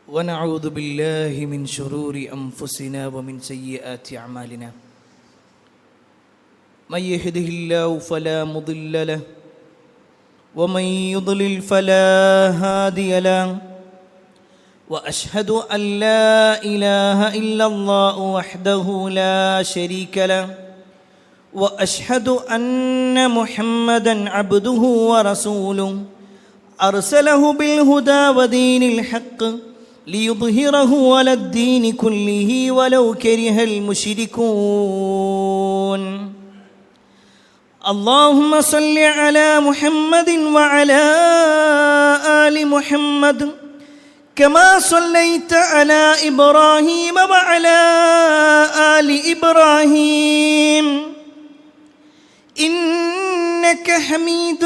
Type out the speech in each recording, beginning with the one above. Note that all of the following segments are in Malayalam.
ونعوذ بالله من شرور أنفسنا ومن سيئات أعمالنا من يهده الله فلا مضل له ومن يضلل فلا هادي له وأشهد أن لا إله إلا الله وحده لا شريك له وأشهد أن محمدًا عبده ورسوله أرسله بالهدى ودين الحق ليظهره على الدين كله ولو كره المشركون اللهم صل على محمد وعلى آل محمد كما صليت على إبراهيم وعلى آل إبراهيم إنك حميد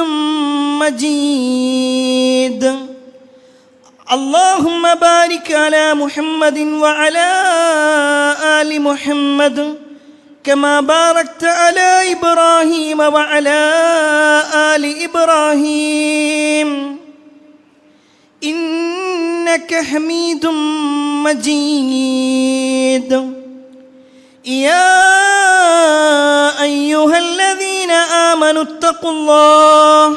مجيد اللهم بارك على محمد وعلى آل محمد كما باركت على إبراهيم وعلى آل إبراهيم إنك حميد مجيد يا أيها الذين آمنوا اتقوا الله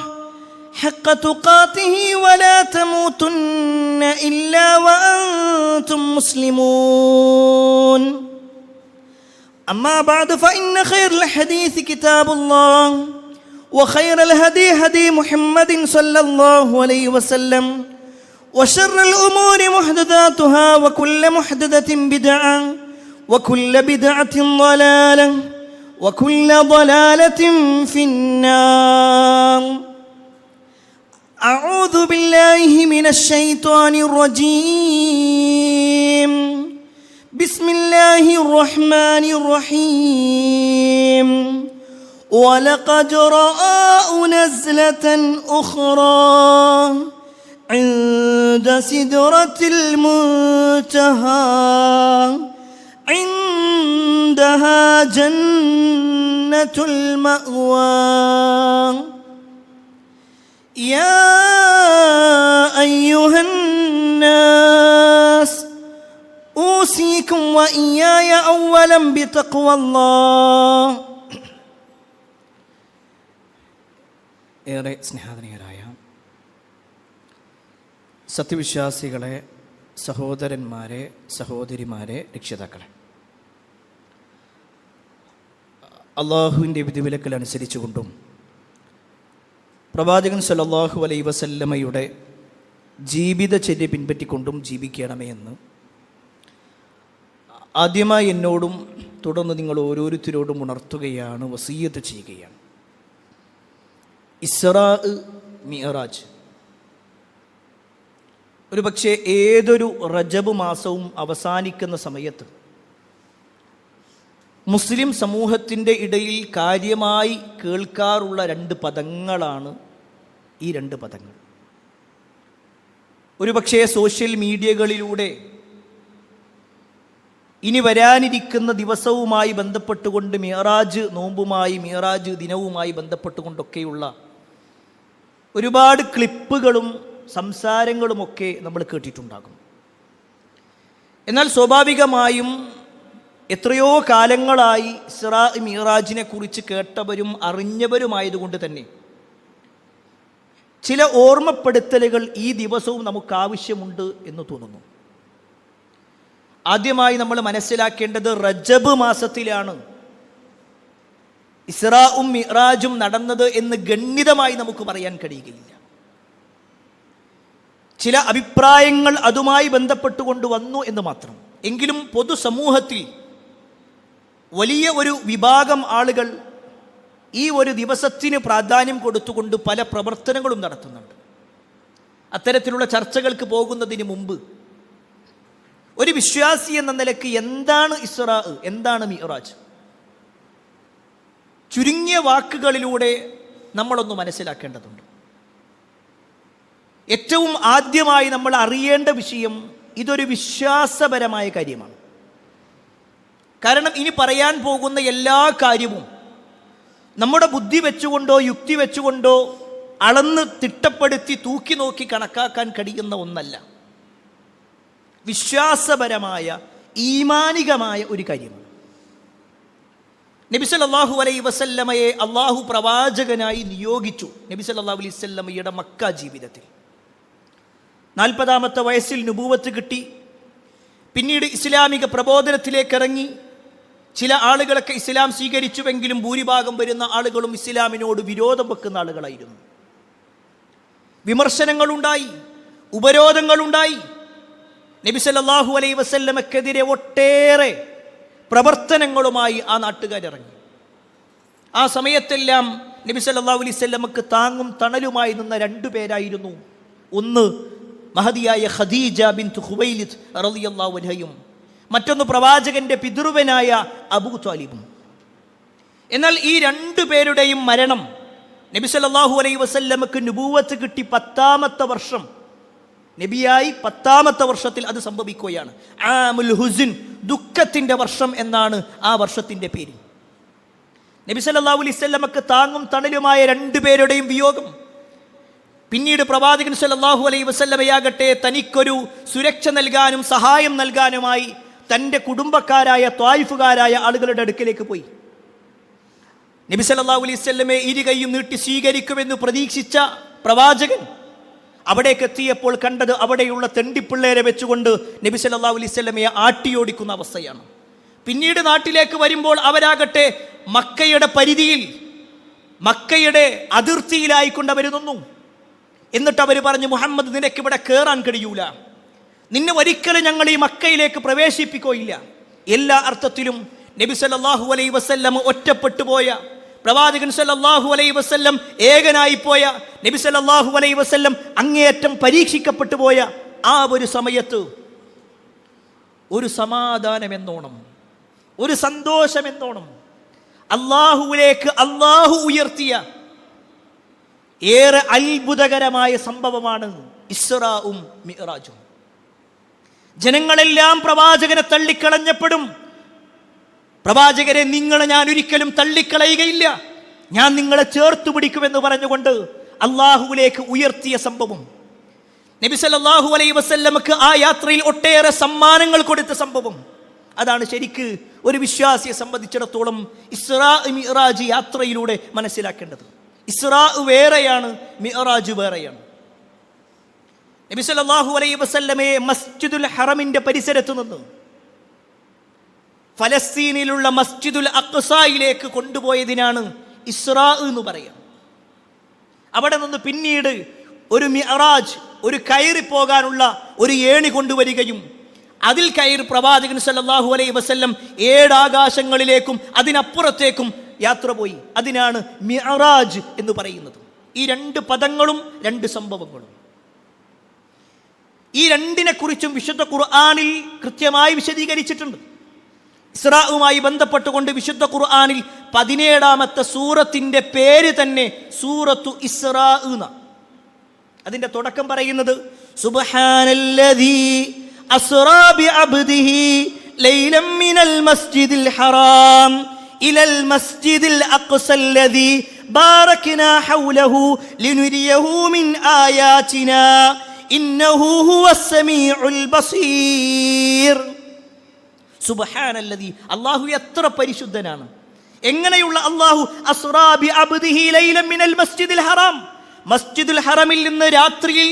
حق تقاته ولا تموتن إلا وأنتم مسلمون أما بعد فإن خير الحديث كتاب الله وخير الهدي هدي محمد صلى الله عليه وسلم وشر الأمور محدثاتها وكل محدثة بدعة وكل بدعة ضلالة وكل ضلالة في النار أعوذ بالله من الشيطان الرجيم بسم الله الرحمن الرحيم ولقد رآه نزلة أخرى عند سدرة المنتهى عندها جنة المأوى يا أيها الناس أوصيكم وإياي أولا بتقوى الله. ഏറെ സ്നേഹാധനീയരായ സത്യവിശ്വാസികളെ, സഹോദരന്മാരെ, സഹോദരിമാരെ, രക്ഷിതാക്കളെ, അള്ളാഹുവിൻ്റെ വിധിവിലക്കൽ അനുസരിച്ചുകൊണ്ടും പ്രവാചകൻ സല്ലല്ലാഹു അലൈഹി വസല്ലമയുടെ ജീവിതചര്യ പിൻപറ്റിക്കൊണ്ടും ജീവിക്കണമേ എന്ന് ആദ്യമായി എന്നോടും തുടർന്ന് നിങ്ങൾ ഓരോരുത്തരോടും ഉണർത്തുകയാണ്, വസിയ്യത്ത് ചെയ്യുകയാണ്. ഇസ്റാ മിഅ്റാജ് ഒരു പക്ഷേ ഏതൊരു റജബ് മാസവും അവസാനിക്കുന്ന സമയത്ത് മുസ്ലിം സമൂഹത്തിൻ്റെ ഇടയിൽ കാര്യമായി കേൾക്കാറുള്ള രണ്ട് പദങ്ങളാണ് ഈ രണ്ട് പദങ്ങൾ. ഒരു പക്ഷേ സോഷ്യൽ മീഡിയകളിലൂടെ ഇനി വരാനിരിക്കുന്ന ദിവസവുമായി ബന്ധപ്പെട്ടുകൊണ്ട് മിഅ്റാജ് നോമ്പുമായി, മിഅ്റാജ് ദിനവുമായി ബന്ധപ്പെട്ടുകൊണ്ടൊക്കെയുള്ള ഒരുപാട് ക്ലിപ്പുകളും സംസാരങ്ങളുമൊക്കെ നമ്മൾ കേട്ടിട്ടുണ്ടാകും. എന്നാൽ സ്വാഭാവികമായും എത്രയോ കാലങ്ങളായി ഇസ്റാ മിഅ്റാജിനെ കുറിച്ച് കേട്ടവരും അറിഞ്ഞവരുമായതുകൊണ്ട് തന്നെ ചില ഓർമ്മപ്പെടുത്തലുകൾ ഈ ദിവസവും നമുക്ക് ആവശ്യമുണ്ട് എന്ന് തോന്നുന്നു. ആദ്യമായി നമ്മൾ മനസ്സിലാക്കേണ്ടത് റജബ് മാസത്തിലാണ് ഇസ്റാഉം മിഅ്റാജും നടന്നത് എന്ന് ഗണ്യതമായി നമുക്ക് പറയാൻ കഴിയുകയില്ല. ചില അഭിപ്രായങ്ങൾ അതുമായി ബന്ധപ്പെട്ടുകൊണ്ട് വന്നു എന്ന് മാത്രം. എങ്കിലും പൊതുസമൂഹത്തിൽ വലിയ ഒരു വിഭാഗം ആളുകൾ ഈ ഒരു ദിവസത്തിന് പ്രാധാന്യം കൊടുത്തുകൊണ്ട് പല പ്രവർത്തനങ്ങളും നടത്തുന്നുണ്ട്. അത്തരത്തിലുള്ള ചർച്ചകൾക്ക് പോകുന്നതിന് മുമ്പ് ഒരു വിശ്വാസി എന്ന നിലയ്ക്ക് എന്താണ് ഇസ്റാ, എന്താണ് മിഅ്റാജ്, ചുരുങ്ങിയ വാക്കുകളിലൂടെ നമ്മളൊന്ന് മനസ്സിലാക്കേണ്ടതുണ്ട്. ഏറ്റവും ആദ്യമായി നമ്മൾ അറിയേണ്ട വിഷയം, ഇതൊരു വിശ്വാസപരമായ കാര്യമാണ്. കാരണം ഇനി പറയാൻ പോകുന്ന എല്ലാ കാര്യവും നമ്മുടെ ബുദ്ധി വെച്ചുകൊണ്ടോ യുക്തി വെച്ചുകൊണ്ടോ അളന്ന് തിട്ടപ്പെടുത്തി തൂക്കി നോക്കി കണക്കാക്കാൻ കഴിയുന്ന ഒന്നല്ല. വിശ്വാസപരമായ ഈമാനികമായ ഒരു കാര്യമാണ്. നബി സല്ലല്ലാഹു അലൈഹി വസല്ലമയെ അള്ളാഹു പ്രവാചകനായി നിയോഗിച്ചു. നബി സല്ലല്ലാഹു അലൈഹി വസല്ലമയുടെ മക്ക ജീവിതത്തിൽ 40-ാമത്തെ വയസ്സിൽ നുബൂവത്ത് കിട്ടി. പിന്നീട് ഇസ്ലാമിക പ്രബോധനത്തിലേക്ക് ഇറങ്ങി. ചില ആളുകളൊക്കെ ഇസ്ലാം സ്വീകരിച്ചുവെങ്കിലും ഭൂരിഭാഗം വരുന്ന ആളുകളും ഇസ്ലാമിനോട് വിരോധം വെക്കുന്ന ആളുകളായിരുന്നു. വിമർശനങ്ങളുണ്ടായി, ഉപരോധങ്ങളുണ്ടായി. നബി സല്ലല്ലാഹു അലൈഹി വസല്ലമക്കെതിരെ ഒട്ടേറെ പ്രവർത്തനങ്ങളുമായി ആ നാട്ടുകാരിറങ്ങി. ആ സമയത്തെല്ലാം നബി സല്ലല്ലാഹു അലൈഹി വസല്ലമക്ക് താങ്ങും തണലുമായി നിന്ന 2 പേരായിരുന്നു. ഒന്ന് മഹദിയായ ഖദീജ ബിൻത് ഖുവൈലിദ് റളിയല്ലാഹു അൻഹയും മറ്റൊന്ന് പ്രവാചകന്റെ പിതൃവനായ അബൂ ത്വാലിബും. എന്നാൽ ഈ 2 പേരുടെയും മരണം നബി സല്ലല്ലാഹു അലൈഹി വസല്ലമക്ക് നുബൂവത്ത് കിട്ടി 10-ാമത്തെ വർഷം, നബിയായി 10-ാമത്തെ വർഷത്തിൽ അത് സംഭവിക്കുകയാണ്. ആമുൽ ഹുസ്ൻ, ദുഃഖത്തിന്റെ വർഷം എന്നാണ് ആ വർഷത്തിന്റെ പേര്. നബി സല്ലല്ലാഹു അലൈഹി വസല്ലമക്ക് താങ്ങും തണലുമായ 2 പേരുടെയും വിയോഗം. പിന്നീട് പ്രവാചകൻ സല്ലല്ലാഹു അലൈഹി വസല്ലമയാകട്ടെ തനിക്കൊരു സുരക്ഷ നൽകാനും സഹായം നൽകാനുമായി തൻ്റെ കുടുംബക്കാരായ ത്വായിഫുകാരായ ആളുകളുടെ അടുക്കലേക്ക് പോയി. നബി സല്ലല്ലാഹു അലൈഹി വസല്ലമയെ ഇരുകൈയും നീട്ടി സ്വീകരിക്കുമെന്ന് പ്രതീക്ഷിച്ച പ്രവാചകൻ അവിടേക്ക് എത്തിയപ്പോൾ കണ്ടത് അവിടെയുള്ള തെണ്ടിപ്പിള്ളേരെ വെച്ചുകൊണ്ട് നബി സല്ലല്ലാഹു അലൈഹി വസല്ലമയെ ആട്ടിയോടിക്കുന്ന അവസ്ഥയാണ്. പിന്നീട് നാട്ടിലേക്ക് വരുമ്പോൾ അവരാകട്ടെ മക്കയുടെ പരിധിയിൽ, മക്കയുടെ അതിർത്തിയിലായിക്കൊണ്ട് അവർ നിന്നു. എന്നിട്ട് അവർ പറഞ്ഞു, മുഹമ്മദ് നിനക്ക് ഇവിടെ കയറാൻ കഴിയൂല, നിന്നെ ഒരിക്കലും ഞങ്ങൾ ഈ മക്കയിലേക്ക് പ്രവേശിപ്പിക്കുകയില്ല. എല്ലാ അർത്ഥത്തിലും നബി സല്ലല്ലാഹു അലൈഹി വസല്ലം ഒറ്റപ്പെട്ടു പോയ, പ്രവാചകൻ സല്ലല്ലാഹു അലൈഹി വസല്ലം ഏകനായി പോയ, നബി സല്ലല്ലാഹു അലൈഹി വസല്ലം അങ്ങേയറ്റം പരീക്ഷിക്കപ്പെട്ടു പോയ ആ ഒരു സമയത്ത് ഒരു സമാധാനമെന്നോണം, ഒരു സന്തോഷമെന്നോണം അള്ളാഹുവിലേക്ക് അള്ളാഹു ഉയർത്തിയ ഏറെ അത്ഭുതകരമായ സംഭവമാണ് ഇസ്റാഉം മിഅ്റാജും. ജനങ്ങളെല്ലാം പ്രവാചകനെ തള്ളിക്കളഞ്ഞപ്പെടും. പ്രവാചകരെ നിങ്ങളെ ഞാൻ ഒരിക്കലും തള്ളിക്കളയുകയില്ല, ഞാൻ നിങ്ങളെ ചേർത്തു പിടിക്കുമെന്ന് പറഞ്ഞുകൊണ്ട് അള്ളാഹുവിലേക്ക് ഉയർത്തിയ സംഭവം. നബി സല്ലല്ലാഹു അലൈഹി വസല്ലമക്ക് ആ യാത്രയിൽ ഒട്ടേറെ സമ്മാനങ്ങൾ കൊടുത്ത സംഭവം. അതാണ് ശരിക്ക് ഒരു വിശ്വാസിയെ സംബന്ധിച്ചിടത്തോളം ഇസ്റാ മിഅ്റാജ് യാത്രയിലൂടെ മനസ്സിലാക്കേണ്ടത്. ഇസ്റാ വേറെയാണ്, മിഅ്റാജ് വേറെയാണ്. നബി സല്ലല്ലാഹു അലൈഹി വസല്ലമയെ മസ്ജിദുൽ ഹറമിന്റെ പരിസരത്ത് നിന്ന് ഫലസ്തീനിലുള്ള മസ്ജിദുൽ അഖ്സായിലേക്ക് കൊണ്ടുപോയതിനാണ് ഇസ്റാ എന്ന് പറയുക. അവിടെ നിന്ന് പിന്നീട് ഒരു മിഅ്റാജ്, ഒരു കയറി പോകാനുള്ള ഒരു ഏണി കൊണ്ടുവരികയും അതിൽ കയറി പ്രവാചകൻ സല്ലല്ലാഹു അലൈഹി വസല്ലം 7 ആകാശങ്ങളിലേക്കും അതിനപ്പുറത്തേക്കും യാത്ര പോയി. അതിനാണ് മിഅ്റാജ് എന്ന് പറയുന്നത്. ഈ 2 പദങ്ങളും 2 സംഭവങ്ങളും, ഈ 2 കുറിച്ചും വിശുദ്ധ ഖുർആനിൽ കൃത്യമായി വിശദീകരിച്ചിട്ടുണ്ട്. ഇസ്റാഉമായി ബന്ധപ്പെട്ടുകൊണ്ട് വിശുദ്ധ ഖുർആനിൽ 17-ാമത്തെ സൂറത്തിന്റെ പേര് തന്നെ സൂറത്തു ഇസ്റാ എന്ന. അതിന്റെ തുടക്കം പറയുന്നത് സുബ്ഹാനല്ലദീ അസ്റാ ബിഅബ്ദിഹി ലൈലൻ മിനൽ മസ്ജിദിൽ ഹറാം ഇലൽ മസ്ജിദിൽ അഖ്സല്ലദീ ബാറക്നാ ഹൗലഹു ലിനുരിയഹു മിൻ ആയാതിനാ ഇന്നഹു ഹുവസ് സമീഉൽ ബസീർ. സുബ്ഹാനല്ലദീ, അല്ലാഹു എത്ര പരിശുദ്ധനാണ്. എങ്ങനെയുള്ള അല്ലാഹു? അസ്റാ ബിഅബ്ദിഹി ലൈലൻ മിനൽ മസ്ജിദിൽ ഹറാം, മസ്ജിദുൽ ഹറമിൽ നിന്ന് രാത്രിയിൽ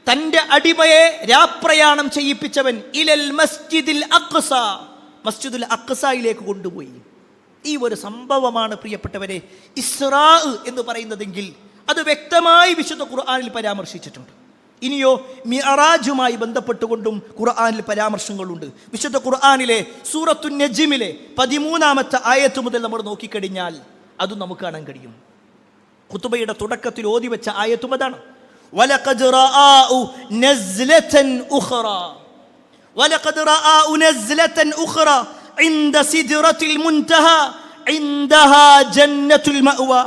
തൻ്റെ അടിമയെ രാപ്രയാണം ചെയ്യിപ്പിച്ചവൻ. ഇലൽ മസ്ജിദിൽ അഖ്സ, മസ്ജിദുൽ അഖ്സയിലേക്ക് കൊണ്ടുപോയി. ഈ ഒരു സംഭവമാണ് പ്രിയപ്പെട്ടവരെ ഇസ്റാ എന്ന് പറയുന്നതെങ്കിൽ അത് വ്യക്തമായി വിശുദ്ധ ഖുർആനിൽ പരാമർശിച്ചിട്ടുണ്ട്. ഇനിയോ മിഅ്റാജുമായി ബന്ധപ്പെട്ടുകൊണ്ടും ഖുർആനിൽ പരാമർശങ്ങളുണ്ട്. വിശുദ്ധ ഖുർആനിലെ സൂറത്തു നജ്മിലെ 13-ാമത്തെ ആയത്ത് മുതൽ നമ്മൾ നോക്കിക്കഴിഞ്ഞാൽ അതും നമുക്ക് കാണാൻ കഴിയും. ഖുതുബയുടെ തുടക്കത്തിൽ ഓതി വെച്ച ആയത്തും അതാണ്. വലഖദ് റആഉ നസ്ലതൻ ഉഖറാ, വലഖദ് റആഉ നസ്ലതൻ ഉഖറാ ഇൻദ സിദ്റത്തിൽ മുൻതഹ ഇൻദഹാ ജന്നത്തുൽ മഅ്വാ.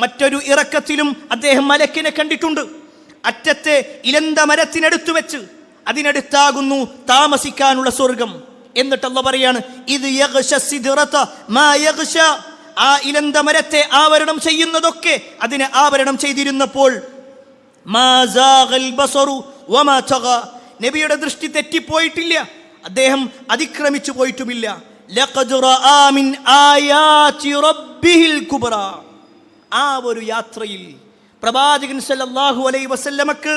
മറ്റൊരു ഇറക്കത്തിലും അദ്ദേഹം മലക്കിനെ കണ്ടിട്ടുണ്ട്. അറ്റത്തെ ഇലന്ത മരത്തിനടുത്ത് വെച്ച്, അതിനടുത്താകുന്നു താമസിക്കാനുള്ള സ്വർഗം. എന്നിട്ട് അല്ലാഹു പറയാണ്, ഇത് യഗ്ശ സിദ്റത മാ യഗ്ശ, ആ ഇലന്ത മരത്തെ ആവരണം ചെയ്യുന്നതൊക്കെ അതിനെ ആവരണം ചെയ്തിരുന്നപ്പോൾ മാ സാഗൽ ബസറു വമാ തഗ, നബിയുടെ ദൃഷ്ടി തെറ്റിപ്പോയിട്ടില്ല, അദ്ദേഹം അതിക്രമിച്ചു പോയിട്ടുമില്ല. ലഖദ് റആ മിൻ ആയാതി റബ്ബിഹിൽ കുബ്ര. ആ ഒരു യാത്രയിൽ പ്രവാചകൻ സല്ലല്ലാഹു അലൈഹി വസല്ലമക്ക്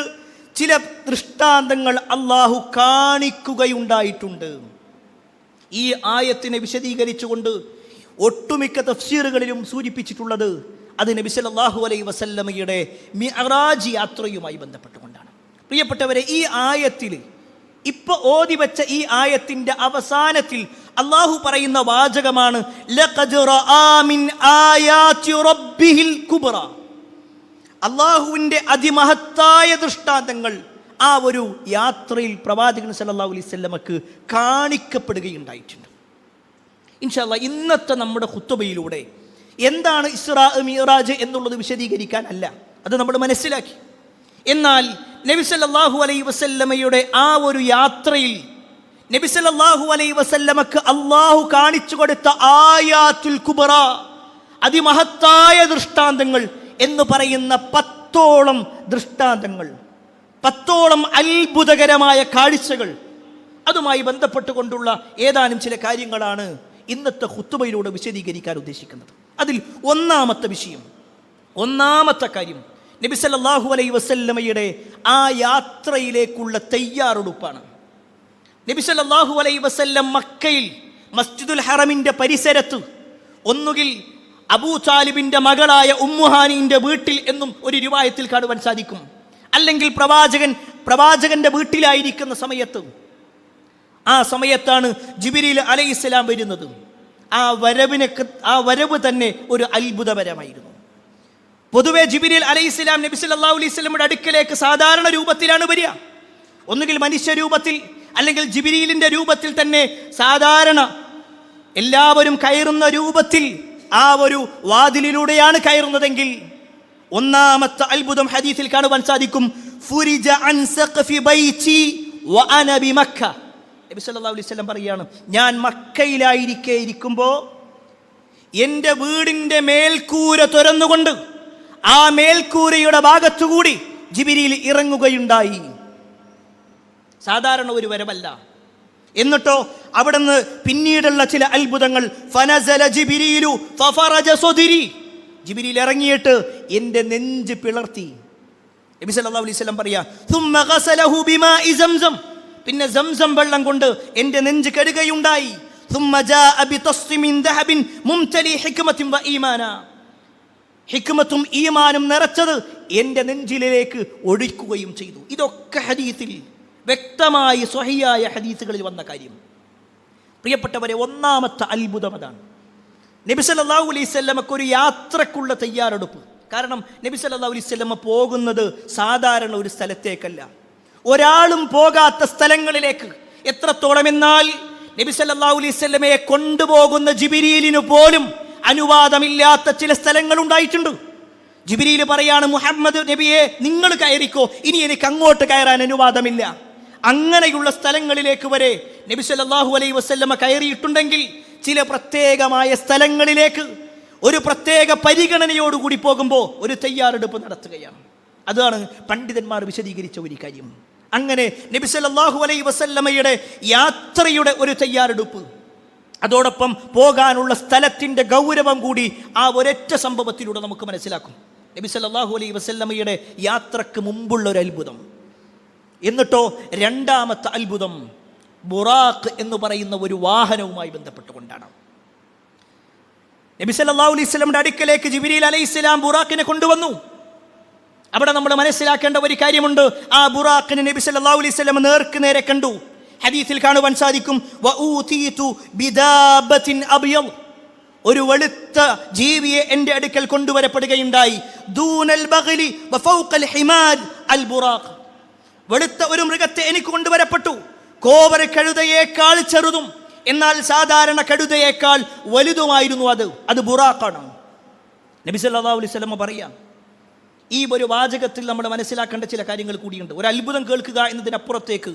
ചില ദൃഷ്ടാന്തങ്ങൾ അള്ളാഹു കാണിക്കുകയുണ്ടായിട്ടുണ്ട്. ഈ ആയത്തിനെ വിശദീകരിച്ചുകൊണ്ട് ഒട്ടുമിക്ക തഫ്സീറുകളിലും സൂചിപ്പിച്ചിട്ടുള്ളത് അത് നബി സല്ലല്ലാഹു അലൈഹി വസല്ലമയുടെ മിഅ്റാജ് യാത്രയുമായി ബന്ധപ്പെട്ടുകൊണ്ടാണ്. പ്രിയപ്പെട്ടവരെ, ഈ ആയത്തിൽ ഇപ്പൊ ഓതി വെച്ച ഈ ആയത്തിന്റെ അവസാനത്തിൽ അള്ളാഹു പറയുന്ന വാചകമാണ് ലഖദ് റആ മിൻ ആയാതി റബ്ബിഹിൽ കുബ്ര. അള്ളാഹുവിൻ്റെ അതിമഹത്തായ ദൃഷ്ടാന്തങ്ങൾ ആ ഒരു യാത്രയിൽ പ്രവാചകൻ സല്ലല്ലാഹു അലൈഹി വസല്ലമക്ക് കാണിക്കപ്പെടുകയുണ്ടായിട്ടുണ്ട്. ഇൻഷാ അല്ലാഹ് ഇന്നത്തെ നമ്മുടെ ഖുത്ബയിലൂടെ എന്താണ് ഇസ്രാ മിഅ്റാജ് എന്നുള്ളത് വിശദീകരിക്കാൻ അല്ല, അത് നമ്മൾ മനസ്സിലാക്കി. എന്നാൽ നബി സല്ലല്ലാഹു അലൈഹി വസല്ലമയുടെ ആ ഒരു യാത്രയിൽ നബി സല്ലല്ലാഹു അലൈഹി വസല്ലമക്ക് അള്ളാഹു കാണിച്ചു കൊടുത്ത ആയാത്തുൽ കുബ്ര, അതിമഹത്തായ ദൃഷ്ടാന്തങ്ങൾ എന്ന് പറയുന്ന 10ഓളം ദൃഷ്ടാന്തങ്ങൾ, 10ഓളം അത്ഭുതകരമായ കാഴ്ചകൾ, അതുമായി ബന്ധപ്പെട്ടുകൊണ്ടുള്ള ഏതാനും ചില കാര്യങ്ങളാണ് ഇന്നത്തെ ഖുത്ബയിലൂടെ വിശദീകരിക്കാൻ ഉദ്ദേശിക്കുന്നത്. അതിൽ ഒന്നാമത്തെ കാര്യം നബി സല്ലല്ലാഹു അലൈഹി വസല്ലമയുടെ ആ യാത്രയിലേക്കുള്ള തയ്യാറെടുപ്പാണ്. നബി സല്ലല്ലാഹു അലൈഹി വസല്ലം മക്കയിൽ മസ്ജിദുൽ ഹറമിന്റെ പരിസരത്ത് ഒന്നുകിൽ അബൂ താലിബിന്റെ മകളായ ഉമ്മുഹാനിന്റെ വീട്ടിൽ എന്നും ഒരു റിവായത്തിൽ കാണുവാൻ സാധിക്കും, അല്ലെങ്കിൽ പ്രവാചകന്റെ വീട്ടിലായിരിക്കുന്ന സമയത്ത്, ആ സമയത്താണ് ജിബ്രീൽ അലൈഹിസ്സലാം വരുന്നത്. ആ വരവ് തന്നെ ഒരു അത്ഭുതപരമായിരുന്നു. പൊതുവെ ജിബ്രീൽ അലൈഹിസ്സലാം നബി സല്ലല്ലാഹു അലൈഹി വസല്ലമയുടെ അടുക്കലേക്ക് സാധാരണ രൂപത്തിലാണ് വരിക, ഒന്നുകിൽ മനുഷ്യ രൂപത്തിൽ അല്ലെങ്കിൽ ജിബ്രീലിന്റെ രൂപത്തിൽ തന്നെ സാധാരണ എല്ലാവരും കയറുന്ന രൂപത്തിൽ ആ ഒരു വാതിലിലൂടെയാണ് കയറുന്നതെങ്കിൽ, ഒന്നാമത്തെ അത്ഭുതം ഹദീസിൽ കാണുവാൻ സാധിക്കും. ഫുരിജ അൻ സഖഫി ബൈതി വഅന ബിമക്ക. നബി സല്ലല്ലാഹു അലൈഹി വസല്ലം പറയാണ്, ഞാൻ മക്കയിലായിരിക്കുമ്പോൾ എൻ്റെ വീടിൻ്റെ മേൽക്കൂര തുറന്നുകൊണ്ട് ആ മേൽക്കൂരയുടെ ഭാഗത്തുകൂടി ജിബ്രീൽ ഇറങ്ങുകയുണ്ടായി. സാധാരണ ഒരു വരവല്ല. എന്നിട്ടോ അവിടുന്ന് പിന്നീടുള്ള ചില അത്ഭുതങ്ങൾ. ഫനസല ജിബ്രീലു ഫഫറജ സദ്രി. ജിബ്രീൽ ഇറങ്ങിയിട്ട് എൻ്റെ നെഞ്ച് പിളർത്തി. നബി സല്ലല്ലാഹു അലൈഹി വസല്ലം പറയാ, സുമ്മ ഗസലഹു ബിമാഇ സംസം. പിന്നെ സംസം വെള്ളം കൊണ്ട് എൻ്റെ നെഞ്ച് കഴുകുകയുണ്ടായി. സുമ്മ ജാഅ ബിതസ്മിൻ ദഹബിൻ മുംതലി ഹിക്മത്തിൻ വഈമാന. ഹിക്മത്തും ഈമാനും നിറച്ചത് എൻ്റെ നെഞ്ചിലേക്ക് ഒഴിക്കുകയും ചെയ്തു. ഇതൊക്കെ ഹദീസിൽ വ്യക്തമായി സ്വഹീഹായ ഹദീസുകളിൽ വന്ന കാര്യം. പ്രിയപ്പെട്ടവരെ, ഒന്നാമത്തെ അത്ഭുതം അതാണ്. നബി സല്ലല്ലാഹു അലൈഹി വസല്ലമക്ക് ഒരു യാത്രക്കുള്ള തയ്യാറെടുപ്പ്. കാരണം നബി സല്ലല്ലാഹു അലൈഹി വസല്ലമ പോകുന്നത് സാധാരണ ഒരു സ്ഥലത്തേക്കല്ല, ഒരാളും പോകാത്ത സ്ഥലങ്ങളിലേക്ക്. എത്രത്തോളം എന്നാൽ നബി സല്ലല്ലാഹു അലൈഹി വസല്ലമയെ കൊണ്ടുപോകുന്ന ജിബ്രീലിന് പോലും അനുവാദമില്ലാത്ത ചില സ്ഥലങ്ങൾ ഉണ്ടായിട്ടുണ്ട്. ജിബ്രീൽ പറയാണ്, മുഹമ്മദ് നബിയെ നിങ്ങൾ കയറിക്കോ, ഇനി എനിക്ക് അങ്ങോട്ട് കയറാൻ അനുവാദമില്ല. അങ്ങനെയുള്ള സ്ഥലങ്ങളിലേക്ക് വരെ നബി സല്ലല്ലാഹു അലൈഹി വസല്ലമ കയറിയിട്ടുണ്ടെങ്കിൽ ചില പ്രത്യേകമായ സ്ഥലങ്ങളിലേക്ക് ഒരു പ്രത്യേക പരിഗണനയോടുകൂടി പോകുമ്പോൾ ഒരു തയ്യാറെടുപ്പ് നടത്തുകയാണ്. അതാണ് പണ്ഡിതന്മാർ വിശദീകരിച്ച ഒരു കാര്യം. അങ്ങനെ നബി സല്ലല്ലാഹു അലൈഹി വസല്ലമയുടെ യാത്രയുടെ ഒരു തയ്യാറെടുപ്പ്, അതോടൊപ്പം പോകാനുള്ള സ്ഥലത്തിൻ്റെ ഗൗരവം കൂടി ആ ഒരൊറ്റ സംഭവത്തിലൂടെ നമുക്ക് മനസ്സിലാക്കും. നബി സല്ലല്ലാഹു അലൈഹി വസല്ലമയുടെ യാത്രക്ക് മുമ്പുള്ള ഒരു അത്ഭുതം. എന്നിട്ടോ രണ്ടാമത്തെ അത്ഭുതം ബുറാഖ് എന്ന് പറയുന്ന ഒരു വാഹനവുമായി ബന്ധപ്പെട്ടുകൊണ്ടാണ്. നബി സല്ലല്ലാഹു അലൈഹി വസല്ലമയുടെ അടുക്കലേക്ക് ജിബ്രീൽ അലൈഹിസ്സലാം ബുറാഖിനെ കൊണ്ടുവന്നു. അവിടെ നമ്മൾ മനസ്സിലാക്കേണ്ട ഒരു കാര്യമുണ്ട്. ആ ബുറാഖിനെ നബി സല്ലല്ലാഹു അലൈഹി വസല്ലം നേർക്ക് നേരെ കണ്ടു. ഹദീസിൽ കാണുവാൻ സാധിക്കും, വഊതീതു ബിദാബത്തിൻ അബ്യദ്. ഒരു വെളുത്ത ജീവിയെ എൻ്റെ അടുക്കൽ കൊണ്ടുവരപ്പെടുകയുണ്ടായി. ദൂനൽ ബഗ്ലി വഫൗഖൽ ഹിമാദ് അൽ ബുറാഖ്. വെളുത്ത ഒരു മൃഗത്തെ എനിക്ക് കൊണ്ടുവരപ്പെട്ടു. കോവര കഴുതയേക്കാൾ ചെറുതും എന്നാൽ സാധാരണ കഴുതയേക്കാൾ വലുതുമായിരുന്നു. അത് ബുറാഖാണ്. നബി സല്ലല്ലാഹു അലൈഹി വസല്ലം പറയാം, ഈ ഒരു വാചകത്തിൽ നമ്മൾ മനസ്സിലാക്കേണ്ട ചില കാര്യങ്ങൾ കൂടിയുണ്ട്. ഒരു അത്ഭുതം കേൾക്കുക എന്നതിനപ്പുറത്തേക്ക്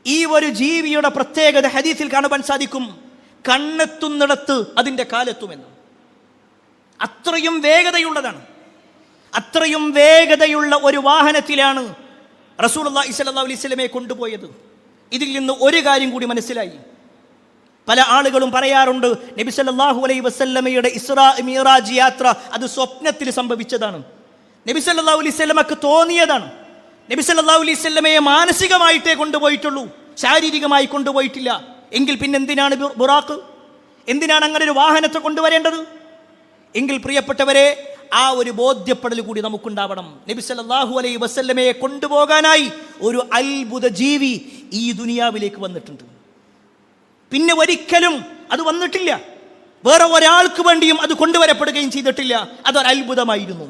ഈ ഒരു ജീവിയുടെ പ്രത്യേകത ഹദീസിൽ കാണുവാൻ സാധിക്കും. കണ്ണെത്തുന്നിടത്ത് അതിൻ്റെ കാലെത്തുമെന്ന്. അത്രയും വേഗതയുള്ളതാണ്. അത്രയും വേഗതയുള്ള ഒരു വാഹനത്തിലാണ് റസൂലുള്ളാഹി സ്വല്ലല്ലാഹു അലൈഹി വസല്ലമയെ കൊണ്ടുപോയത്? ഇതിൽ നിന്ന് ഒരു കാര്യം കൂടി മനസ്സിലായി. പല ആളുകളും പറയാറുണ്ട് നബി സല്ലല്ലാഹു അലൈഹി വസല്ലമയുടെ ഇസ്രാ മിഅ്റാജ് യാത്ര അത് സ്വപ്നത്തിൽ സംഭവിച്ചതാണ്, നബി സല്ലല്ലാഹു അലൈഹി വസല്ലമക്ക് തോന്നിയതാണ്. നബി സല്ലല്ലാഹു അലൈഹി വസല്ലമയെ മാനസികമായിട്ടേ കൊണ്ടുപോയിട്ടുള്ളൂ, ശാരീരികമായി കൊണ്ടുപോയിട്ടില്ല. എങ്കിൽ പിന്നെ എന്തിനാണ് ബുറാഖ്? എന്തിനാണ് അങ്ങനെ ഒരു വാഹനത്തെ കൊണ്ടുവരേണ്ടത്? എങ്കിൽ പ്രിയപ്പെട്ടവരെ, ആ ഒരു ബോധ്യപ്പെടൽ കൂടി നമുക്കുണ്ടാവണം. നബി സല്ലല്ലാഹു അലൈഹി വസല്ലമയെ കൊണ്ടുപോകാനായി ഒരു അത്ഭുത ജീവി ഈ ദുനിയാവിലേക്ക് വന്നിട്ടുണ്ട്. പിന്നെ ഒരിക്കലും അത് വന്നിട്ടില്ല, വേറെ ഒരാൾക്ക് വേണ്ടിയും അത് കൊണ്ടുവരപ്പെടുകയും ചെയ്തിട്ടില്ല. അതൊരു അത്ഭുതമായിരുന്നു.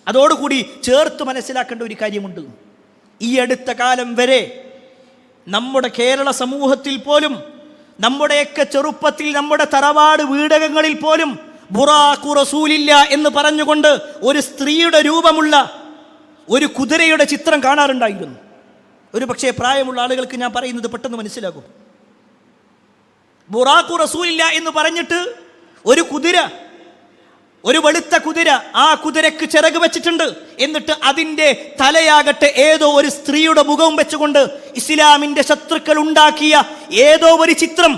അതോടുകൂടി ചേർത്ത് മനസ്സിലാക്കേണ്ട ഒരു കാര്യമുണ്ട്. ഈ അടുത്ത കാലം വരെ നമ്മുടെ കേരള സമൂഹത്തിൽ പോലും, നമ്മുടെയൊക്കെ ചെറുപ്പത്തിൽ നമ്മുടെ തറവാട് വീടകങ്ങളിൽ പോലും ബുറാഖു റസൂലില്ല എന്ന് പറഞ്ഞുകൊണ്ട് ഒരു സ്ത്രീയുടെ രൂപമുള്ള ഒരു കുതിരയുടെ ചിത്രം കാണാറുണ്ടായിരുന്നു. ഒരു പക്ഷേ പ്രായമുള്ള ആളുകൾക്ക് ഞാൻ പറയുന്നത് പെട്ടെന്ന് മനസ്സിലാകും. ബുറാഖു റസൂലില്ല എന്ന് പറഞ്ഞിട്ട് ഒരു കുതിര, ഒരു വെളുത്ത കുതിര, ആ കുതിരക്ക് ചിറക് വെച്ചിട്ടുണ്ട്. എന്നിട്ട് അതിൻ്റെ തലയാകട്ടെ ഏതോ ഒരു സ്ത്രീയുടെ മുഖവും വെച്ചുകൊണ്ട് ഇസ്ലാമിൻ്റെ ശത്രുക്കൾ ഉണ്ടാക്കിയ ഏതോ ഒരു ചിത്രം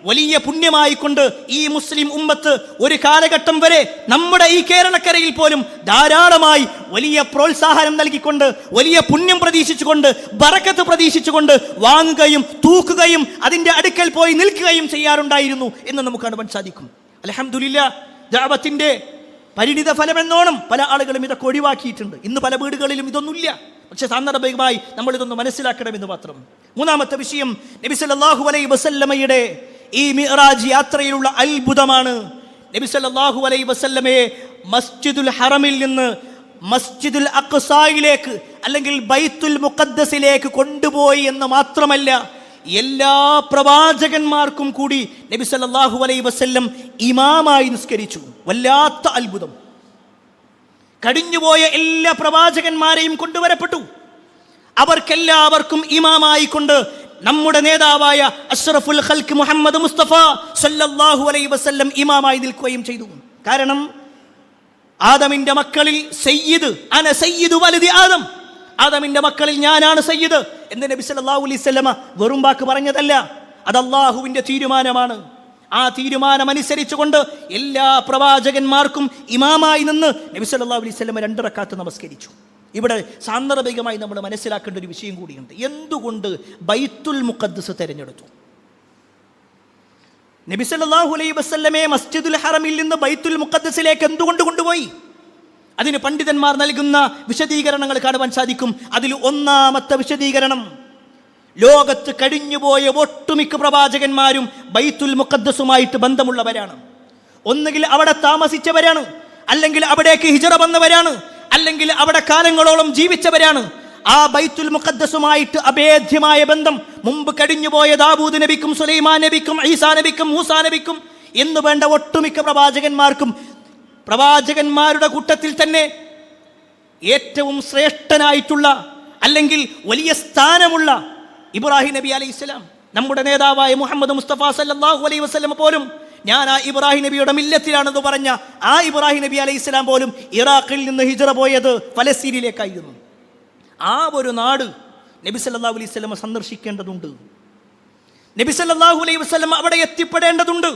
വലിയ പുണ്യമായിക്കൊണ്ട് ഈ മുസ്ലിം ഉമ്മത്ത് ഒരു കാലഘട്ടം വരെ നമ്മുടെ ഈ കേരളക്കരയിൽ പോലും ധാരാളമായി വലിയ പ്രോത്സാഹനം നൽകിക്കൊണ്ട്, വലിയ പുണ്യം പ്രതീക്ഷിച്ചുകൊണ്ട്, ബറക്കത്ത് പ്രതീക്ഷിച്ചുകൊണ്ട് വാങ്ങുകയും തൂക്കുകയും അതിൻ്റെ അടുക്കൽ പോയി നിൽക്കുകയും ചെയ്യാറുണ്ടായിരുന്നു എന്ന് നമുക്ക് കാണുവാൻ സാധിക്കും. അൽഹംദുലില്ലാഹ്, ദഅവത്തിന്റെ പരിണിത ഫലമെന്നോണം പല ആളുകളും ഇതൊക്കെ ഒഴിവാക്കിയിട്ടുണ്ട്. ഇന്ന് പല വീടുകളിലും ഇതൊന്നുമില്ല. പക്ഷെ സാന്ദർഭികമായി നമ്മൾ ഇതൊന്ന് മനസ്സിലാക്കണമെന്ന് മാത്രം. മൂന്നാമത്തെ വിഷയം, നബി സല്ലല്ലാഹു അലൈഹി വസല്ലമയുടെ ഈ മിഅ്റാജ് യാത്രയിലുള്ള അത്ഭുതമാണ്. നബി സല്ലല്ലാഹു അലൈഹി വസല്ലമയെ മസ്ജിദുൽ ഹറമിൽ നിന്ന് മസ്ജിദുൽ അഖ്സായിലേക്ക് അല്ലെങ്കിൽ ബൈത്തുൽ മുഖദ്ദസിലേക്ക് കൊണ്ടുപോയി എന്ന് മാത്രമല്ല, എല്ലാ പ്രവാചകന്മാർക്കും കൂടി നബി സല്ലല്ലാഹു അലൈഹി വസല്ലം ഇമാമായി നിസ്കരിച്ചു. വല്ലാത്ത അത്ഭുതം. കഴിഞ്ഞുപോയ എല്ലാ പ്രവാചകന്മാരെയും കൊണ്ടുവരപ്പെട്ടു. അവർക്കെല്ലാവർക്കും ഇമാമായി കൊണ്ട് നമ്മുടെ നേതാവായ അഷ്റഫുൽ ഖൽഖ് മുഹമ്മദ് മുസ്തഫ സല്ലല്ലാഹു അലൈഹി വസല്ലം ഇമാമായി നിൽക്കുകയും ചെയ്തു. കാരണം ആദമിന്റെ മക്കളിൽ സയ്യിദ്, അന സയ്യിദു വലദി ആദം, ആദമിന്റെ മക്കളിൽ ഞാനാണ് സയ്യിദ് എന്ന് നബി സല്ലല്ലാഹു അലൈഹി വസല്ലമ വെറും വാക്ക് പറഞ്ഞതല്ല, അത് അല്ലാഹുവിന്റെ തീരുമാനമാണ്. ആ തീരുമാനം അനുസരിച്ചുകൊണ്ട് എല്ലാ പ്രവാചകന്മാർക്കും ഇമാമായി നിന്ന് നബി സല്ലല്ലാഹു അലൈഹി വസല്ലമ 2 റക്അത്ത് നമസ്കരിച്ചു. ഇവിടെ സാന്ദർഭികമായി നമ്മൾ മനസ്സിലാക്കേണ്ട ഒരു വിഷയം കൂടിയുണ്ട്. എന്തുകൊണ്ട് ബൈത്തുൽ മുഖദ്ദസ് തിരഞ്ഞെടുത്തു? നബി സല്ലല്ലാഹു അലൈഹി വസല്ലമയെ മസ്ജിദുൽ ഹറമിൽ നിന്ന് ബൈത്തുൽ മുഖദ്ദസിലേക്ക് എന്തുകൊണ്ട് കൊണ്ടുപോയി? അതിന് പണ്ഡിതന്മാർ നൽകുന്ന വിശദീകരണങ്ങൾ കാണുവാൻ സാധിക്കും. അതിൽ ഒന്നാമത്തെ വിശദീകരണം, ലോകത്ത് കഴിഞ്ഞുപോയ ഒട്ടുമിക്ക പ്രവാചകന്മാരും ബൈത്തുൽ മുഖദ്ദസുമായിട്ട് ബന്ധമുള്ളവരാണ്. ഒന്നുകിൽ അവിടെ താമസിച്ചവരാണ്, അല്ലെങ്കിൽ അവിടേക്ക് ഹിജറ വന്നവരാണ്, അല്ലെങ്കിൽ അവിടെ കാലങ്ങളോളം ജീവിച്ചവരാണ്. ആ ബൈത്തുൽ മുഖദ്ദസുമായിട്ട് അഭേദ്യമായ ബന്ധം മുമ്പ് കഴിഞ്ഞുപോയ ദാവൂദ് നബിക്കും സുലൈമാൻ നബിക്കും ഈസാ നബിക്കും മൂസാ നബിക്കും എന്ന് വേണ്ട ഒട്ടുമിക്ക പ്രവാചകന്മാർക്കും, പ്രവാചകന്മാരുടെ കൂട്ടത്തിൽ തന്നെ ഏറ്റവും ശ്രേഷ്ഠനായിട്ടുള്ള അല്ലെങ്കിൽ വലിയ സ്ഥാനമുള്ള ഇബ്രാഹിം നബി അലൈഹിസ്സലാം, നമ്മുടെ നേതാവായ മുഹമ്മദ് മുസ്തഫ സല്ലല്ലാഹു അലൈഹി വസല്ലം പോലും ഞാൻ ആ ഇബ്രാഹിം നബിയുടെ മില്ലത്തിലാണെന്ന് പറഞ്ഞ ആ ഇബ്രാഹിം നബി അലൈഹിസ്സലാം പോലും ഇറാഖിൽ നിന്ന് ഹിജറ പോയത് ഫലസ്തീനിലേക്കായിരുന്നു. ആ ഒരു നാട് നബി സല്ലല്ലാഹു അലൈഹി വസല്ലം സന്ദർശിക്കേണ്ടതുണ്ട്. നബി സല്ലല്ലാഹു അലൈഹി വസല്ലം അവിടെ എത്തിപ്പെടേണ്ടതുണ്ട്.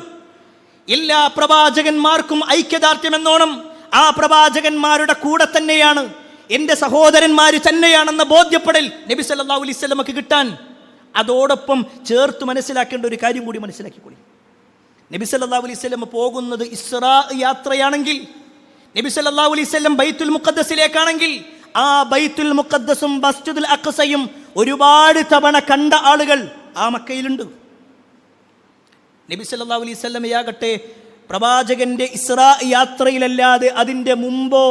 എല്ലാ പ്രവാചകന്മാർക്കും ഐക്യദാർഢ്യം എന്നോണം ആ പ്രവാചകന്മാരുടെ കൂടെ തന്നെയാണ്, എൻ്റെ സഹോദരന്മാർ തന്നെയാണെന്ന ബോധ്യപ്പെടൽ നബി സല്ലല്ലാഹു അലൈഹി വസല്ലമക്ക് കിട്ടാൻ അതോടൊപ്പം ചേർത്ത് മനസ്സിലാക്കേണ്ട ഒരു കാര്യം കൂടി മനസ്സിലാക്കിക്കൊള്ളി. നബി സല്ലല്ലാഹു അലൈഹി വസല്ലം പോകുന്നത് ഇസ്രാ യാത്രയാണെങ്കിൽ, നബി സല്ലല്ലാഹു അലൈഹി വസല്ലം ബൈത്തുൽ മുഖദ്ദസിലേക്കാണെങ്കിൽ, ആ ബൈത്തുൽ മുഖദ്ദസും മസ്ജിദുൽ അഖ്സയും ഒരുപാട് തവണ കണ്ട ആളുകൾ ആ മക്കയിലുണ്ട്. നബി സല്ലല്ലാഹു അലൈഹി വസല്ലമയാകട്ടെ പ്രവാചകന്റെ ഇസ്രാ യാത്രയിലല്ലാതെ അതിൻ്റെ മുമ്പോ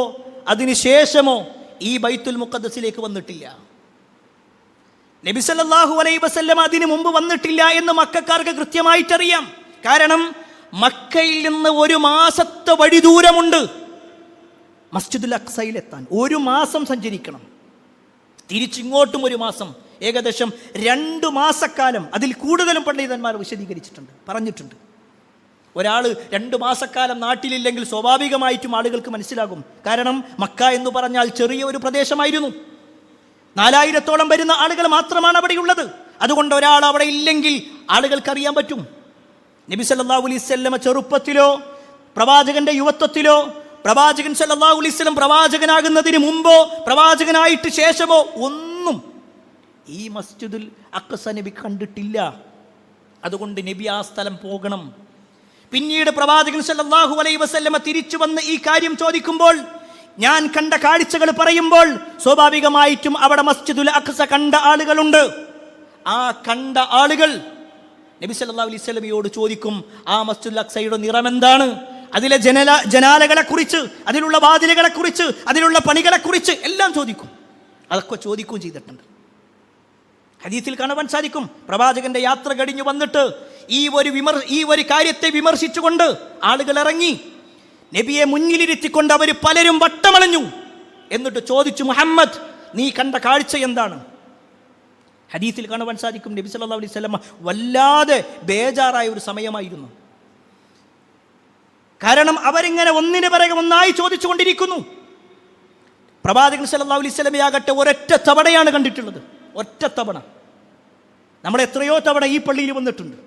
അതിനുശേഷമോ ഈ ബൈത്തുൽ മുഖദ്ദസിലേക്ക് വന്നിട്ടില്ല. നബി സല്ലല്ലാഹു അലൈഹി വസല്ലം അതിനു മുമ്പ് വന്നിട്ടില്ല എന്ന് മക്കക്കാർക്ക് കൃത്യമായിട്ടറിയാം. കാരണം മക്കയിൽ നിന്ന് 1 മാസത്തെ വഴി ദൂരമുണ്ട് മസ്ജിദുൽ അഖ്സയിലെത്താൻ. 1 മാസം സഞ്ചരിക്കണം, തിരിച്ചിങ്ങോട്ടും 1 മാസം, ഏകദേശം 2 മാസക്കാലം. അതിൽ കൂടുതലും പണ്ഡിതന്മാർ വിശദീകരിച്ചിട്ടുണ്ട്, പറഞ്ഞിട്ടുണ്ട്. ഒരാൾ 2 മാസക്കാലം നാട്ടിലില്ലെങ്കിൽ സ്വാഭാവികമായിട്ടും ആളുകൾക്ക് മനസ്സിലാകും. കാരണം മക്ക എന്ന് പറഞ്ഞാൽ ചെറിയ ഒരു പ്രദേശമായിരുന്നു. 4000-ഓളം വരുന്ന ആളുകൾ മാത്രമാണ് അവിടെയുള്ളത്. അതുകൊണ്ട് ഒരാൾ അവിടെ ഇല്ലെങ്കിൽ ആളുകൾക്ക് അറിയാൻ പറ്റും. നബി സല്ലല്ലാഹു അലൈഹി വസല്ലം ചെറുപ്പത്തിലോ പ്രവാചകന്റെ യുവത്വത്തിലോ പ്രവാചകൻ സല്ലല്ലാഹു അലൈഹി വസല്ലം പ്രവാചകനാകുന്നതിന് മുമ്പോ പ്രവാചകനായിട്ട് ശേഷമോ ഒന്നും ഈ മസ്ജിദുൽ അഖ്സ നബി കണ്ടിട്ടില്ല. അതുകൊണ്ട് നബി ആ സ്ഥലം പോകണം. പിന്നീട് പ്രവാചകൻ സല്ലല്ലാഹു അലൈഹി വസല്ലം തിരിച്ചു വന്ന് ഈ കാര്യം ചോദിക്കുമ്പോൾ, ഞാൻ കണ്ട കാഴ്ചകൾ പറയുമ്പോൾ, സ്വാഭാവികമായിട്ടും അവിടെ മസ്ജിദുൽ അഖ്സ കണ്ട ആളുകളുണ്ട്. ആ കണ്ട ആളുകൾ നബി സല്ലല്ലാഹു അലൈഹി വസല്ലമയോട് ചോദിക്കും, ആ മസ്ജിദുൽ അഖ്സയുടെ നിറം എന്താണ്, അതിലെ ജനാലകളെ കുറിച്ച്, അതിലുള്ള വാതിലുകളെ കുറിച്ച്, അതിലുള്ള പണികളെ കുറിച്ച് എല്ലാം ചോദിക്കും. അതൊക്കെ ചോദിക്കുകയും ചെയ്തിട്ടുണ്ട്. ഹദീസിൽ കാണുവാൻ സാധിക്കും, പ്രവാചകന്റെ യാത്ര കഴിഞ്ഞു വന്നിട്ട് ഈ ഒരു കാര്യത്തെ വിമർശിച്ചുകൊണ്ട് ആളുകൾ ഇറങ്ങി. നബിയെ മുന്നിലിരുത്തിക്കൊണ്ട് അവർ പലരും വട്ടമളഞ്ഞു. എന്നിട്ട് ചോദിച്ചു, മുഹമ്മദ്, നീ കണ്ട കാഴ്ച എന്താണ്? ഹദീസിൽ കാണുവാൻ സാധിക്കും, നബി സല്ലല്ലാഹു അലൈഹി വസല്ലം വല്ലാതെ ബേജാറായ ഒരു സമയമായിരുന്നു. കാരണം അവരിങ്ങനെ ഒന്നിനു പിറകെ ഒന്നായി ചോദിച്ചു കൊണ്ടിരിക്കുന്നു. പ്രവാചകൻ സല്ലല്ലാഹു അലൈഹി വസല്ലമയാകട്ടെ ഒരൊറ്റ തവണയാണ് കണ്ടിട്ടുള്ളത്. ഒറ്റ തവണ. നമ്മൾ എത്രയോ തവണ ഈ പള്ളിയിൽ വന്നിട്ടുണ്ട്.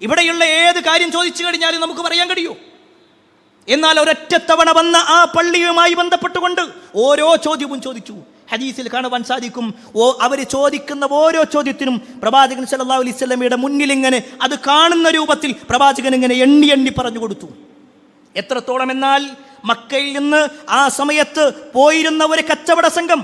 ഇവിടെയുള്ള ഏത് കാര്യം ചോദിച്ചു കഴിഞ്ഞാലും നമുക്ക് പറയാൻ കഴിയൂ. എന്നാൽ ഒരൊറ്റ തവണ വന്ന ആ പള്ളിയുമായി ബന്ധപ്പെട്ടുകൊണ്ട് ഓരോ ചോദ്യവും ചോദിച്ചു. ഹദീസിൽ കാണുവാൻ സാധിക്കും, അവർ ചോദിക്കുന്ന ഓരോ ചോദ്യത്തിനും പ്രവാചകൻ സല്ലല്ലാഹു അലൈഹി വസല്ലമയുടെ മുന്നിൽ ഇങ്ങനെ അത് കാണുന്ന രൂപത്തിൽ പ്രവാചകൻ ഇങ്ങനെ എണ്ണി എണ്ണി പറഞ്ഞു കൊടുത്തു. എത്രത്തോളം എന്നാൽ മക്കയിൽ നിന്ന് ആ സമയത്ത് പോയിരുന്ന ഒരു കച്ചവട സംഘം,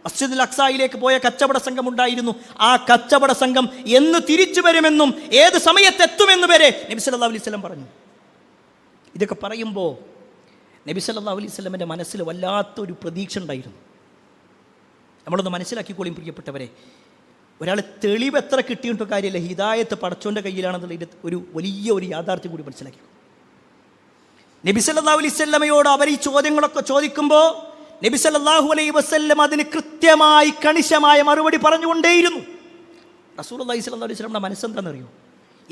മസ്ജിദുൽ അഖ്സയിലേക്ക് പോയ കച്ചവട സംഘം ഉണ്ടായിരുന്നു. ആ കച്ചവട സംഘം എന്ന് തിരിച്ചു വരുമെന്നും ഏത് സമയത്തെത്തുമെന്ന് വരെ നബി സല്ലല്ലാഹു അലൈഹി വസല്ലം പറഞ്ഞു. ഇതൊക്കെ പറയുമ്പോൾ നബി സല്ലല്ലാഹു അലൈഹി വസല്ലമയുടെ മനസ്സിൽ വല്ലാത്തൊരു പ്രതീക്ഷ ഉണ്ടായിരുന്നു. നമ്മളൊന്ന് മനസ്സിലാക്കിക്കോളിയും പ്രിയപ്പെട്ടവരെ. ഒരാൾ തെളിവ് എത്ര കിട്ടിയിട്ട് കാര്യമില്ല, ഹിദായത്ത് പടച്ചോൻ്റെ കയ്യിലാണെന്നുള്ള വലിയ ഒരു യാഥാർത്ഥ്യം കൂടി മനസ്സിലാക്കി. നബി സല്ലല്ലാഹു അലൈഹി വസല്ലമയോട് അവർ ഈ ചോദ്യങ്ങളൊക്കെ ചോദിക്കുമ്പോൾ നബി സല്ലല്ലാഹു അലൈഹി വസല്ലം അതിന് കൃത്യമായി കണിശമായ മറുപടി പറഞ്ഞുകൊണ്ടേയിരുന്നു. റസൂലുള്ളാഹി സ്വല്ലല്ലാഹു അലൈഹി വസല്ലമയുടെ മനസ്സെന്താണെന്നറിയോ?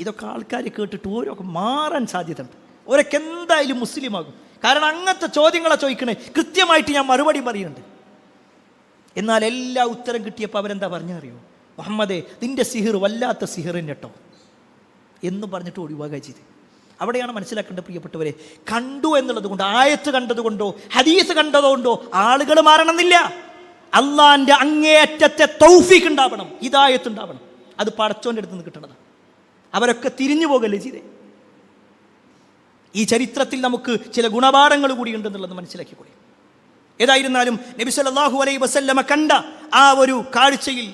ഇതൊക്കെ ആൾക്കാർ കേട്ടിട്ട് ഓരോക്കെ മാറാൻ സാധ്യതയുണ്ട്. ഓരൊക്കെ എന്തായാലും മുസ്ലിം ആകും. കാരണം അങ്ങനത്തെ ചോദ്യങ്ങളെ ചോദിക്കണേ, കൃത്യമായിട്ട് ഞാൻ മറുപടി പറയുന്നുണ്ട്. എന്നാൽ എല്ലാ ഉത്തരം കിട്ടിയപ്പോൾ അവരെന്താ പറഞ്ഞറിയോ? മുഹമ്മദേ, നിന്റെ സിഹിർ വല്ലാത്ത സിഹിറിന് കേട്ടോ എന്ന് പറഞ്ഞിട്ട് ഒഴിവാക്കുക ചെയ്ത്. അവിടെയാണ് മനസ്സിലാക്കേണ്ടത് പ്രിയപ്പെട്ടവരെ. കണ്ടു എന്നുള്ളത് കൊണ്ട്, ആയത്ത് കണ്ടതുകൊണ്ടോ ഹദീസ് കണ്ടതുകൊണ്ടോ ആളുകൾ മാറണമെന്നില്ല. അള്ളാന്റെ അങ്ങേയറ്റത്തെ തൗഫീഖ് ഉണ്ടാവണം, ഹിദായത്ത് ഉണ്ടാവണം. അത് പടച്ചോൻ്റെ അടുത്ത് നിന്ന് കിട്ടണതാണ്. അവരൊക്കെ തിരിഞ്ഞു പോകല്ലേ ചെയ്തേ. ഈ ചരിത്രത്തിൽ നമുക്ക് ചില ഗുണപാഠങ്ങൾ കൂടി ഉണ്ടെന്നുള്ളത് മനസ്സിലാക്കിക്കൂടി. ഏതായിരുന്നാലും നബി സല്ലല്ലാഹു അലൈഹി വസല്ലമ കണ്ട ആ ഒരു കാഴ്ചയിൽ,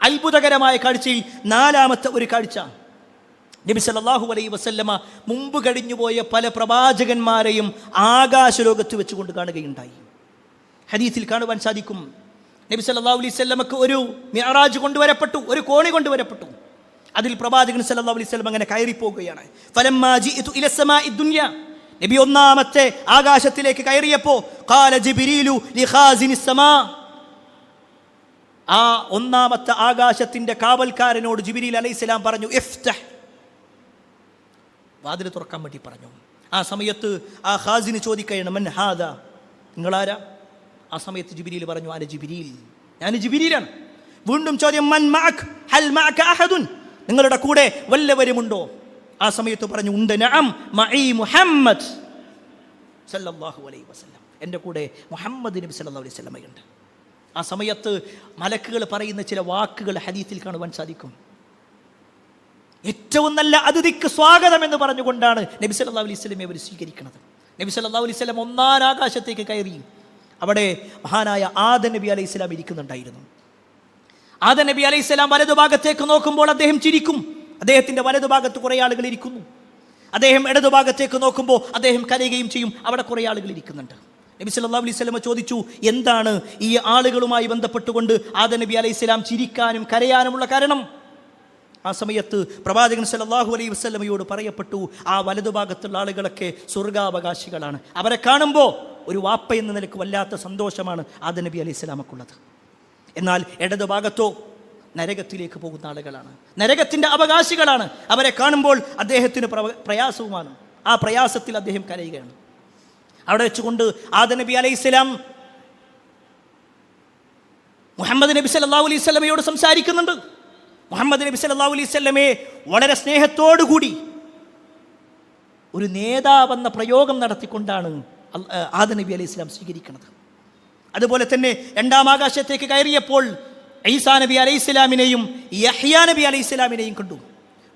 അത്ഭുതകരമായ കാഴ്ചയിൽ നാലാമത്തെ ഒരു കാഴ്ച, നബി സല്ലല്ലാഹു അലൈഹി വസല്ലമ മുമ്പ് കഴിഞ്ഞുപോയ പല പ്രവാചകന്മാരെയും ആകാശലോകത്ത് വെച്ചുകൊണ്ട് കാണുകയുണ്ടായി. ഹദീസിൽ കാണുവാൻ സാധിക്കും, നബി സല്ലല്ലാഹു അലൈഹി വസല്ലമക്ക് ഒരു മിഅ്റാജ് കൊണ്ടുവരപ്പെട്ടു, ഒരു കോണി കൊണ്ടുവരപ്പെട്ടു. അതിൽ പ്രവാചകൻ സല്ലല്ലാഹു അലൈഹി വസല്ലം അങ്ങനെ കയറിപ്പോകുകയാണ്. ഫലമ്മാ ജിഇതു ഇല സമാഇ ദുനിയ, നബി ഒന്നാമത്തെ ആകാശത്തിലേക്ക് കയറിയപ്പോൾ ഖാല ജിബ്രീലു ലിഖാസിനി സമാ, ആ ഒന്നാമത്തെ ആകാശത്തിന്റെ കാവൽക്കാരനോട് ജിബ്രീൽ അലൈഹിസ്സലാം പറഞ്ഞു, ഇഫ്തഹ്, വാതിൽ തുറക്കാൻ വേണ്ടി പറഞ്ഞു. ആ സമയത്ത് ആ ഖാസിന് ചോദിക്കുകയാണ്, മൻ ഹാദ, നിങ്ങളാരാ? ആ സമയത്ത് ജിബ്രീൽ പറഞ്ഞു, അന ജിബ്രീൽ, ഞാൻ ജിബ്രീലാണ്. വീണ്ടും ചോദ്യം, മൻ മഅക്, ഹൽ മഅക അഹദുൻ, നിങ്ങളുടെ കൂടെ വല്ലവരുമുണ്ടോ? ആ സമയത്ത് പറഞ്ഞു, ഉണ്ട്. നഅം മഈ മുഹമ്മദ് സല്ലല്ലാഹു അലൈഹി വസല്ലം, എൻ്റെ കൂടെ മുഹമ്മദ് നബി സല്ലല്ലാഹു അലൈഹി വസല്ലമയുണ്ട്. ആ സമയത്ത് മലക്കുകൾ പറയുന്ന ചില വാക്കുകൾ ഹദീസിൽ കാണുവാൻ സാധിക്കും. ഏറ്റവും നല്ല അതിഥിക്ക് സ്വാഗതം എന്ന് പറഞ്ഞുകൊണ്ടാണ് നബി സല്ലല്ലാഹു അലൈഹി വസല്ലമയെ അവർ സ്വീകരിക്കുന്നത്. നബി സല്ലല്ലാഹു അലൈഹി വസല്ലം ഒന്നാം ആകാശത്തേക്ക് കയറി. അവിടെ മഹാനായ ആദം നബി അലൈഹി സ്വലാം ഇരിക്കുന്നുണ്ടായിരുന്നു. ആദം നബി അലൈഹി സ്വലാം വലതുഭാഗത്തേക്ക് നോക്കുമ്പോൾ അദ്ദേഹം ചിരിക്കും. അദ്ദേഹത്തിൻ്റെ വലതുഭാഗത്ത് കുറേ ആളുകൾ ഇരിക്കുന്നു. അദ്ദേഹം ഇടതുഭാഗത്തേക്ക് നോക്കുമ്പോൾ അദ്ദേഹം കരയുകയും ചെയ്യും. അവിടെ കുറേ ആളുകൾ ഇരിക്കുന്നുണ്ട്. നബി സല്ലല്ലാഹു അലൈഹി വസല്ലം ചോദിച്ചു, എന്താണ് ഈ ആളുകളുമായി ബന്ധപ്പെട്ടുകൊണ്ട് ആദം നബി അലൈഹി സ്വലാം ചിരിക്കാനും കരയാനുമുള്ള കാരണം? ആ സമയത്ത് പ്രവാചകൻ സല്ലല്ലാഹു അലൈഹി വസല്ലമയോട് പറയപ്പെട്ടു, ആ വലതുഭാഗത്തുള്ള ആളുകളൊക്കെ സ്വർഗാവകാശികളാണ്. അവരെ കാണുമ്പോൾ ഒരു വാപ്പ എന്ന നിലക്ക് വല്ലാത്ത സന്തോഷമാണ് ആദം നബി അലൈഹി സ്വലാമക്കുള്ളത്. എന്നാൽ ഇടതുഭാഗത്തോ നരകത്തിലേക്ക് പോകുന്ന ആളുകളാണ്, നരകത്തിൻ്റെ അവകാശികളാണ്. അവരെ കാണുമ്പോൾ അദ്ദേഹത്തിന് പ്രയാസവുമാണ്. ആ പ്രയാസത്തിൽ അദ്ദേഹം കരയുകയാണ്. അവിടെ വെച്ചുകൊണ്ട് ആദം നബി അലൈഹി സ്വലാം മുഹമ്മദ് നബി സല്ലല്ലാഹു അലൈഹി വസല്ലമയോട് സംസാരിക്കുന്നുണ്ട്. മുഹമ്മദ് നബി സല്ലല്ലാഹു അലൈഹി വസല്ലമയെ വളരെ സ്നേഹത്തോടുകൂടി ഒരു നേതാവെന്ന പ്രയോഗം നടത്തിക്കൊണ്ടാണ് ആദം നബി അലൈഹി സ്വലാം സ്വീകരിക്കുന്നത്. അതുപോലെ തന്നെ രണ്ടാം ആകാശത്തേക്ക് കയറിയപ്പോൾ ഈസാ നബി അലൈഹി സ്വലാമിനെയും യഹ്യാ നബി അലൈഹി സ്വലാമിനെയും കണ്ടു.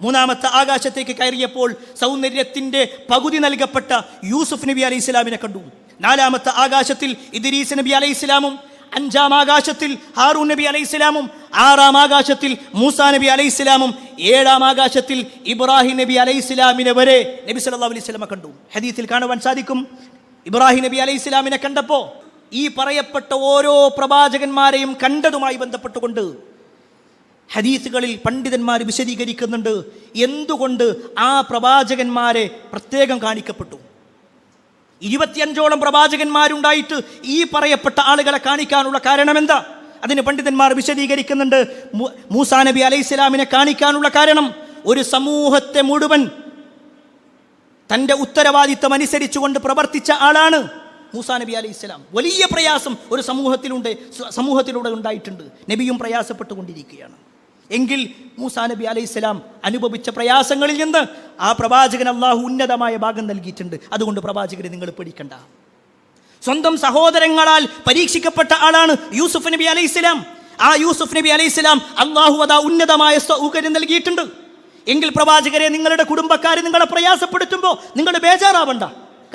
മൂന്നാമത്തെ ആകാശത്തേക്ക് കയറിയപ്പോൾ സൗന്ദര്യത്തിൻ്റെ പകുതി നൽകപ്പെട്ട യൂസുഫ് നബി അലൈഹി സ്വലാമിനെ കണ്ടു. നാലാമത്തെ ആകാശത്തിൽ ഇദ്രീസ് നബി അലൈഹി സ്വലാമും, അഞ്ചാം ആകാശത്തിൽ ഹാറൂൻ നബി അലൈഹി സ്വലാമും, ആറാം ആകാശത്തിൽ മൂസാ നബി അലൈഹി സ്വലാമും, ഏഴാം ആകാശത്തിൽ ഇബ്രാഹിം നബി അലൈഹി സ്വലാമിനെ വരെ നബി സല്ലല്ലാഹു അലൈഹി വസല്ലമ കണ്ടു. ഹദീസിൽ കാണുവാൻ സാധിക്കും, ഇബ്രാഹിം നബി അലൈഹി സ്വലാമിനെ കണ്ടപ്പോൾ ഈ പറയപ്പെട്ട ഓരോ പ്രവാചകന്മാരെയും കണ്ടതുമായി ബന്ധപ്പെട്ടുകൊണ്ട് ഹദീസുകളിൽ പണ്ഡിതന്മാർ വിശദീകരിക്കുന്നുണ്ട് എന്തുകൊണ്ട് ആ പ്രവാചകന്മാരെ പ്രത്യേകം കാണിക്കപ്പെട്ടു. 25ഓളം പ്രവാചകന്മാരുണ്ടായിട്ട് ഈ പറയപ്പെട്ട ആളുകളെ കാണിക്കാനുള്ള കാരണം എന്താ? അതിന് പണ്ഡിതന്മാർ വിശദീകരിക്കുന്നുണ്ട്. മൂസാ നബി അലൈഹി സ്വലാമിനെ കാണിക്കാനുള്ള കാരണം, ഒരു സമൂഹത്തെ മുഴുവൻ തൻ്റെ ഉത്തരവാദിത്തം അനുസരിച്ചുകൊണ്ട് പ്രവർത്തിച്ച ആളാണ് മൂസാ നബി അലൈഹി സ്വലാം. വലിയ പ്രയാസം ഒരു സമൂഹത്തിലൂടെ ഉണ്ടായിട്ടുണ്ട്. നബിയും പ്രയാസപ്പെട്ടുകൊണ്ടിരിക്കുകയാണ്. എങ്കിൽ മൂസാ നബി അലൈഹി സ്വലാം അനുഭവിച്ച പ്രയാസങ്ങളിൽ നിന്ന് ആ പ്രവാചകൻ അള്ളാഹു ഉന്നതമായ ഭാഗം നൽകിയിട്ടുണ്ട്. അതുകൊണ്ട് പ്രവാചകരെ നിങ്ങൾ പേടിക്കണ്ട. സ്വന്തം സഹോദരങ്ങളാൽ പരീക്ഷിക്കപ്പെട്ട ആളാണ് യൂസുഫ് നബി അലൈഹി സ്വലാം. ആ യൂസുഫ് നബി അലൈഹി സ്വലാം അള്ളാഹു അതാ ഉന്നതമായ സൗകര്യം നൽകിയിട്ടുണ്ട്. എങ്കിൽ പ്രവാചകരെ, നിങ്ങളുടെ കുടുംബക്കാരെ നിങ്ങളെ പ്രയാസപ്പെടുത്തുമ്പോൾ നിങ്ങൾ ബേജാറാവണ്ട.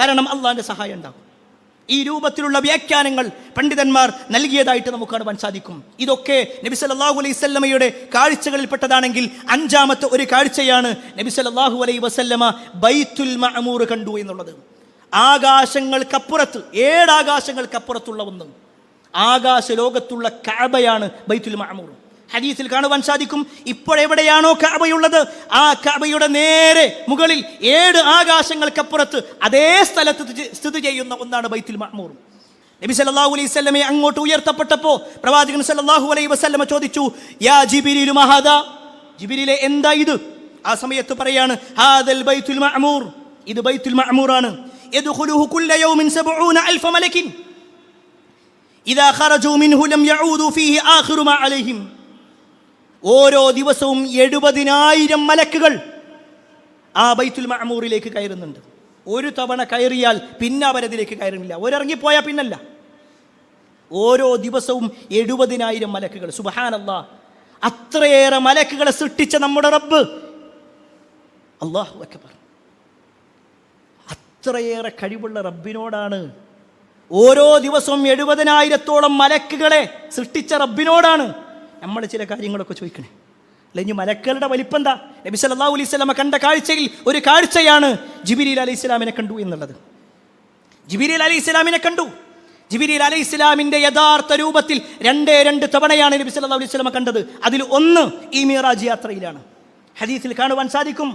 കാരണം അള്ളാഹിൻ്റെ സഹായം ഉണ്ടാകും. ഈ രൂപത്തിലുള്ള വ്യാഖ്യാനങ്ങൾ പണ്ഡിതന്മാർ നൽകിയതായിട്ട് നമുക്ക് കാണുവാൻ സാധിക്കും. ഇതൊക്കെ നബി സല്ലല്ലാഹു അലൈഹി വസല്ലമയുടെ കാഴ്ചകളിൽപ്പെട്ടതാണെങ്കിൽ അഞ്ചാമത്തെ ഒരു കാഴ്ചയാണ് നബി സല്ലല്ലാഹു അലൈഹി വസല്ലമ ബൈത്തുൽ മഅമൂർ കണ്ടു എന്നുള്ളത്. ആകാശങ്ങൾക്കപ്പുറത്ത്, 7 ആകാശങ്ങൾക്കപ്പുറത്തുള്ള ഒന്ന്, ആകാശ ലോകത്തുള്ള കഅബയാണ് ബൈത്തുൽ മഅമൂർ. ഹദീസിൽ കാണുവാൻ സാധിക്കും, ഇപ്പോഴെവിടെയാണോ കഅബയുള്ളത് ആ കഅബയുടെ നേരെ മുകളിൽ 7 ആകാശങ്ങൾക്കപ്പുറത്ത് അതേ സ്ഥലത്ത് സ്ഥിതി ചെയ്യുന്ന ഒന്നാണ് ബൈത്തുൽ മഅമൂർ. നബി സല്ലല്ലാഹു അലൈഹി വസല്ലമയെ അങ്ങോട്ട് ഉയർത്തപ്പെട്ടപ്പോൾ പ്രവാചകൻ സല്ലല്ലാഹു അലൈഹി വസല്ലമ ചോദിച്ചു, യാ ജിബ്രീലു മാ ഹാദാ, ജിബ്രീലെ എന്താ ഇത്? ആ സമയത്ത് പറയാണ്, ഹാദൽ ബൈത്തുൽ മഅമൂർ, ഇത് ബൈത്തുൽ മഅമൂറാണ്. യദ്ഖുലുഹു കുല്ല യൗമിൻ 70000 മലക്കിൻ ഇദാ ഖറജൂ മിൻഹു ലം യഊദു ഫീഹി ആഖിറു മാ അലൈഹിം. ഓരോ ദിവസവും 70,000 മലക്കുകൾ ആ ബൈത്തുൽ മഅമൂറിലേക്ക് കയറുന്നുണ്ട്. ഒരു തവണ കയറിയാൽ പിന്നെ അവരതിലേക്ക് കയറുന്നില്ല, ഒരിറങ്ങിപ്പോയാൽ പിന്നല്ല. ഓരോ ദിവസവും 70,000 മലക്കുകൾ. സുബ്ഹാനല്ലാഹ്, അത്രയേറെ മലക്കുകളെ സൃഷ്ടിച്ച നമ്മുടെ റബ്ബ്, അല്ലാഹു അക്ബർ, അത്രയേറെ കഴിവുള്ള റബ്ബിനോടാണ്, ഓരോ ദിവസവും 70,000ഓളം മലക്കുകളെ സൃഷ്ടിച്ച റബ്ബിനോടാണ് നമ്മൾ ചില കാര്യങ്ങളൊക്കെ ചോദിക്കണേ. അല്ലെങ്കിൽ മലക്കുകളുടെ വലിപ്പം എന്താ? നബി സല്ലല്ലാഹു അലൈഹി വസല്ലമ കണ്ട കാഴ്ചയിൽ ഒരു കാഴ്ചയാണ് ജിബ്രീൽ അലൈഹി സ്വലാമിനെ കണ്ടു എന്നുള്ളത്. ജിബ്രീൽ അലൈഹി സ്വലാമിനെ കണ്ടു. ജിബ്രീൽ അലൈഹി സ്വലാമിൻ്റെ യഥാർത്ഥ രൂപത്തിൽ 2 തവണയാണ് നബി സല്ലല്ലാഹു അലൈഹി വസല്ലമ കണ്ടത്. അതിൽ ഒന്ന് ഈ മിറാജ് യാത്രയിലാണ്. ഹദീസിൽ കാണുവാൻ സാധിക്കും,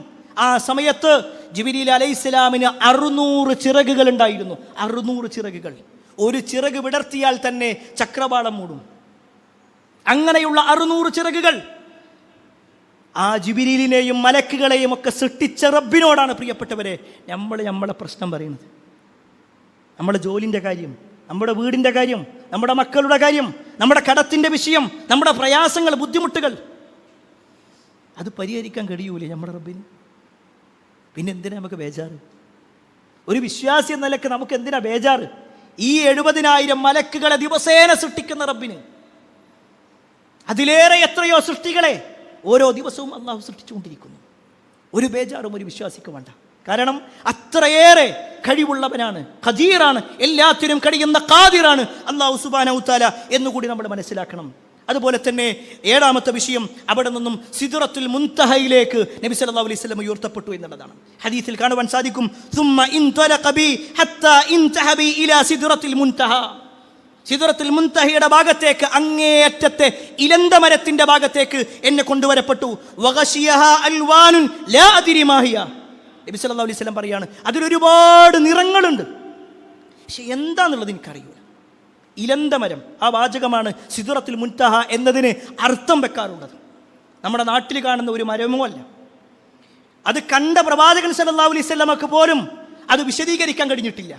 ആ സമയത്ത് ജിബ്രീൽ അലൈഹി സ്വലാമിന് 600 ചിറകുകൾ ഉണ്ടായിരുന്നു. 600 ചിറകുകൾ. ഒരു ചിറക് വിടർത്തിയാൽ തന്നെ ചക്രവാളം മൂടും. അങ്ങനെയുള്ള 600 ചിറകുകൾ. ആ ജിബ്രീലിനെയും മലക്കുകളെയും ഒക്കെ സൃഷ്ടിച്ച റബ്ബിനോടാണ് പ്രിയപ്പെട്ടവരെ നമ്മളെ പ്രശ്നം പറയുന്നത്. നമ്മുടെ ജോലിൻ്റെ കാര്യം, നമ്മുടെ വീടിൻ്റെ കാര്യം, നമ്മുടെ മക്കളുടെ കാര്യം, നമ്മുടെ കടത്തിൻ്റെ വിഷയം, നമ്മുടെ പ്രയാസങ്ങൾ, ബുദ്ധിമുട്ടുകൾ, അത് പരിഹരിക്കാൻ കഴിയൂലേ നമ്മുടെ റബ്ബിന്? പിന്നെ എന്തിനാ നമുക്ക് ബേജാറ്? ഒരു വിശ്വാസി എന്ന നിലക്ക് നമുക്ക് എന്തിനാ ബേജാറ്? ഈ 70,000 മലക്കുകളെ ദിവസേന സൃഷ്ടിക്കുന്ന റബ്ബിന് അതിലേറെ എത്രയോ സൃഷ്ടികളെ ഓരോ ദിവസവും അള്ളാഹു സൃഷ്ടിച്ചുകൊണ്ടിരിക്കുന്നു. ഒരു ബേജാറും ഒരു വിശ്വാസിക്ക് വേണ്ട. കാരണം അത്രയേറെ കഴിവുള്ളവനാണ്, ഖദീറാണ്, എല്ലാത്തിനും കഴിയുന്ന ഖാദിറാണ് അള്ളാഹു സുബ്ഹാനഹു തആല എന്നുകൂടി നമ്മൾ മനസ്സിലാക്കണം. അതുപോലെ തന്നെ 7ാമത്തെ വിഷയം, അവിടെ നിന്നും സിദ്റത്തുൽ മുൻതഹയിലേക്ക് നബി സല്ലല്ലാഹു അലൈഹി വസല്ലം ഉയർത്തപ്പെട്ടു എന്നുള്ളതാണ്. ഹദീസിൽ കാണുവാൻ സാധിക്കും, സുമ്മ ഇൻതലഖ ബി ഹത്താ ഇൻതഹ ബി ഇലാ സിദ്റത്തുൽ മുൻതഹ. സിദ്റത്തുൽ മുൻതഹയുടെ ഭാഗത്തേക്ക്, അങ്ങേയറ്റത്തെ ഇലന്ത മരത്തിന്റെ ഭാഗത്തേക്ക് എന്നെ കൊണ്ടുവരപ്പെട്ടു. വഗശിയഹാ അൽവാനുൻ ലാ അദ്രി മാ ഹിയ. നബി സല്ലല്ലാഹു അലൈഹി വസല്ലം പറയാണ്, അതിലൊരുപാട് നിറങ്ങളുണ്ട്, പക്ഷെ എന്താന്നുള്ളത് എനിക്കറിയില്ല. ഇലന്തമരം, ആ വാചകമാണ് സിദ്റത്തുൽ മുൻതഹ എന്നതിന് അർത്ഥം വെക്കാറുള്ളത്. നമ്മുടെ നാട്ടിൽ കാണുന്ന ഒരു മരമോ അല്ല. അത് കണ്ട പ്രവാചകൻ സല്ലല്ലാഹു അലൈഹി വസല്ലമക്ക് പോലും അത് വിശദീകരിക്കാൻ കഴിഞ്ഞിട്ടില്ല.